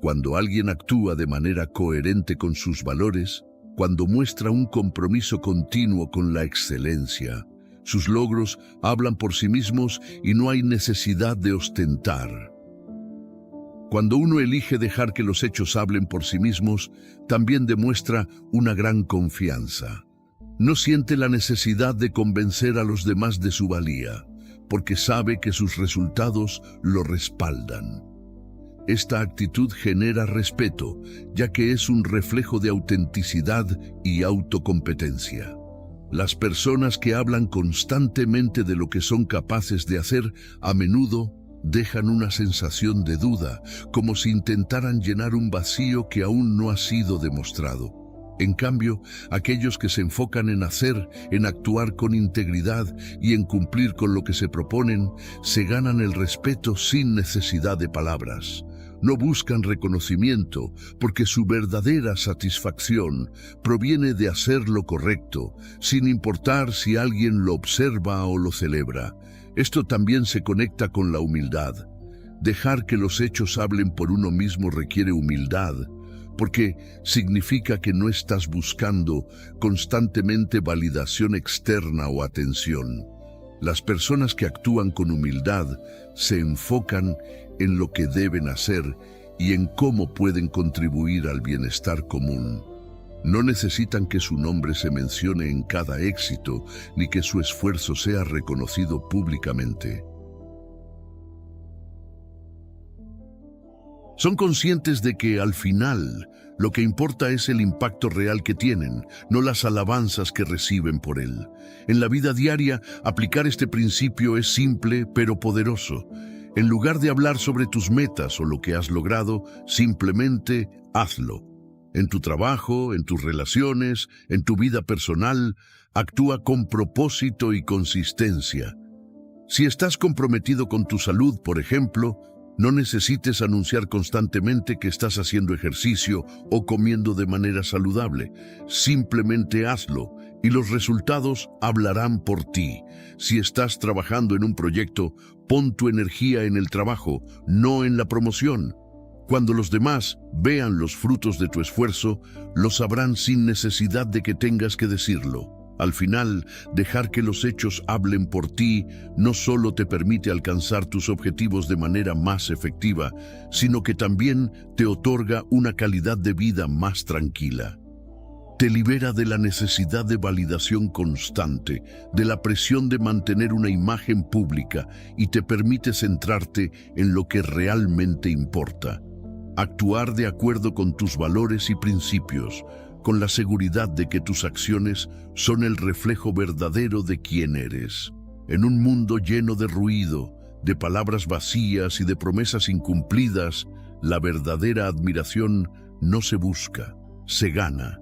Cuando alguien actúa de manera coherente con sus valores, cuando muestra un compromiso continuo con la excelencia, sus logros hablan por sí mismos y no hay necesidad de ostentar. Cuando uno elige dejar que los hechos hablen por sí mismos, también demuestra una gran confianza. No siente la necesidad de convencer a los demás de su valía, porque sabe que sus resultados lo respaldan. Esta actitud genera respeto, ya que es un reflejo de autenticidad y autocompetencia. Las personas que hablan constantemente de lo que son capaces de hacer, a menudo dejan una sensación de duda, como si intentaran llenar un vacío que aún no ha sido demostrado. En cambio, aquellos que se enfocan en hacer, en actuar con integridad y en cumplir con lo que se proponen, se ganan el respeto sin necesidad de palabras. no buscan reconocimiento porque su verdadera satisfacción proviene de hacer lo correcto, sin importar si alguien lo observa o lo celebra. Esto también se conecta con la humildad. Dejar que los hechos hablen por uno mismo requiere humildad, porque significa que no estás buscando constantemente validación externa o atención. Las personas que actúan con humildad se enfocan en lo que deben hacer y en cómo pueden contribuir al bienestar común. No necesitan que su nombre se mencione en cada éxito, ni que su esfuerzo sea reconocido públicamente. Son conscientes de que, al final, lo que importa es el impacto real que tienen, no las alabanzas que reciben por él. En la vida diaria, aplicar este principio es simple pero poderoso. En lugar de hablar sobre tus metas o lo que has logrado, simplemente hazlo. En tu trabajo, en tus relaciones, en tu vida personal, actúa con propósito y consistencia. Si estás comprometido con tu salud, por ejemplo, no necesites anunciar constantemente que estás haciendo ejercicio o comiendo de manera saludable. Simplemente hazlo y los resultados hablarán por ti. Si estás trabajando en un proyecto, pon tu energía en el trabajo, no en la promoción. Cuando los demás vean los frutos de tu esfuerzo, lo sabrán sin necesidad de que tengas que decirlo. Al final, dejar que los hechos hablen por ti no solo te permite alcanzar tus objetivos de manera más efectiva, sino que también te otorga una calidad de vida más tranquila. Te libera de la necesidad de validación constante, de la presión de mantener una imagen pública y te permite centrarte en lo que realmente importa. Actuar de acuerdo con tus valores y principios, con la seguridad de que tus acciones son el reflejo verdadero de quién eres. En un mundo lleno de ruido, de palabras vacías y de promesas incumplidas, la verdadera admiración no se busca, se gana.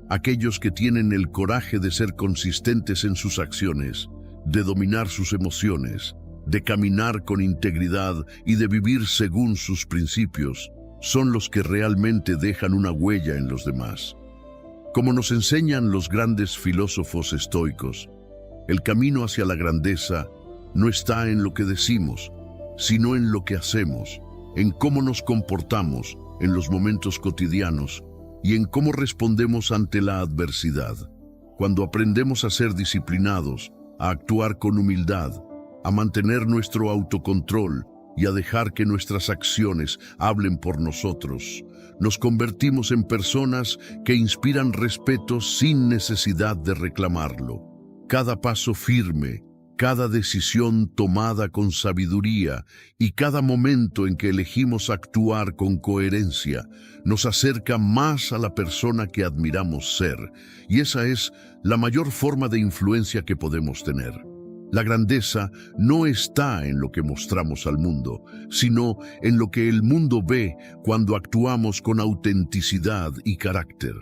Aquellos que tienen el coraje de ser consistentes en sus acciones, de dominar sus emociones, de caminar con integridad y de vivir según sus principios, son los que realmente dejan una huella en los demás. Como nos enseñan los grandes filósofos estoicos, el camino hacia la grandeza no está en lo que decimos, sino en lo que hacemos, en cómo nos comportamos en los momentos cotidianos y en cómo respondemos ante la adversidad. Cuando aprendemos a ser disciplinados, a actuar con humildad, a mantener nuestro autocontrol y a dejar que nuestras acciones hablen por nosotros, nos convertimos en personas que inspiran respeto sin necesidad de reclamarlo. Cada paso firme, cada decisión tomada con sabiduría y cada momento en que elegimos actuar con coherencia nos acerca más a la persona que admiramos ser, y esa es la mayor forma de influencia que podemos tener. La grandeza no está en lo que mostramos al mundo, sino en lo que el mundo ve cuando actuamos con autenticidad y carácter.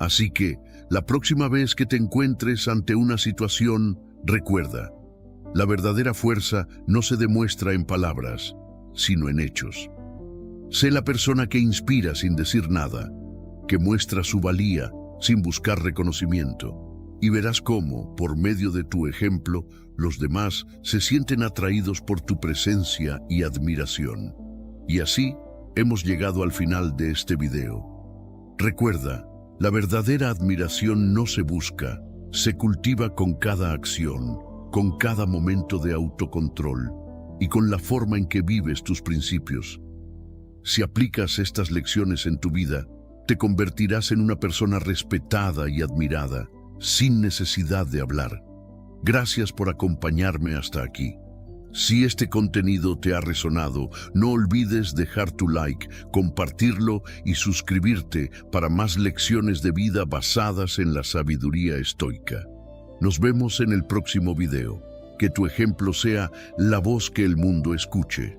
Así que, la próxima vez que te encuentres ante una situación, recuerda, la verdadera fuerza no se demuestra en palabras, sino en hechos. Sé la persona que inspira sin decir nada, que muestra su valía sin buscar reconocimiento. Y verás cómo, por medio de tu ejemplo, los demás se sienten atraídos por tu presencia y admiración. Y así hemos llegado al final de este video. Recuerda, la verdadera admiración no se busca, se cultiva con cada acción, con cada momento de autocontrol y con la forma en que vives tus principios. Si aplicas estas lecciones en tu vida, te convertirás en una persona respetada y admirada, sin necesidad de hablar. Gracias por acompañarme hasta aquí. Si este contenido te ha resonado, no olvides dejar tu like, compartirlo y suscribirte para más lecciones de vida basadas en la sabiduría estoica. Nos vemos en el próximo video. Que tu ejemplo sea la voz que el mundo escuche.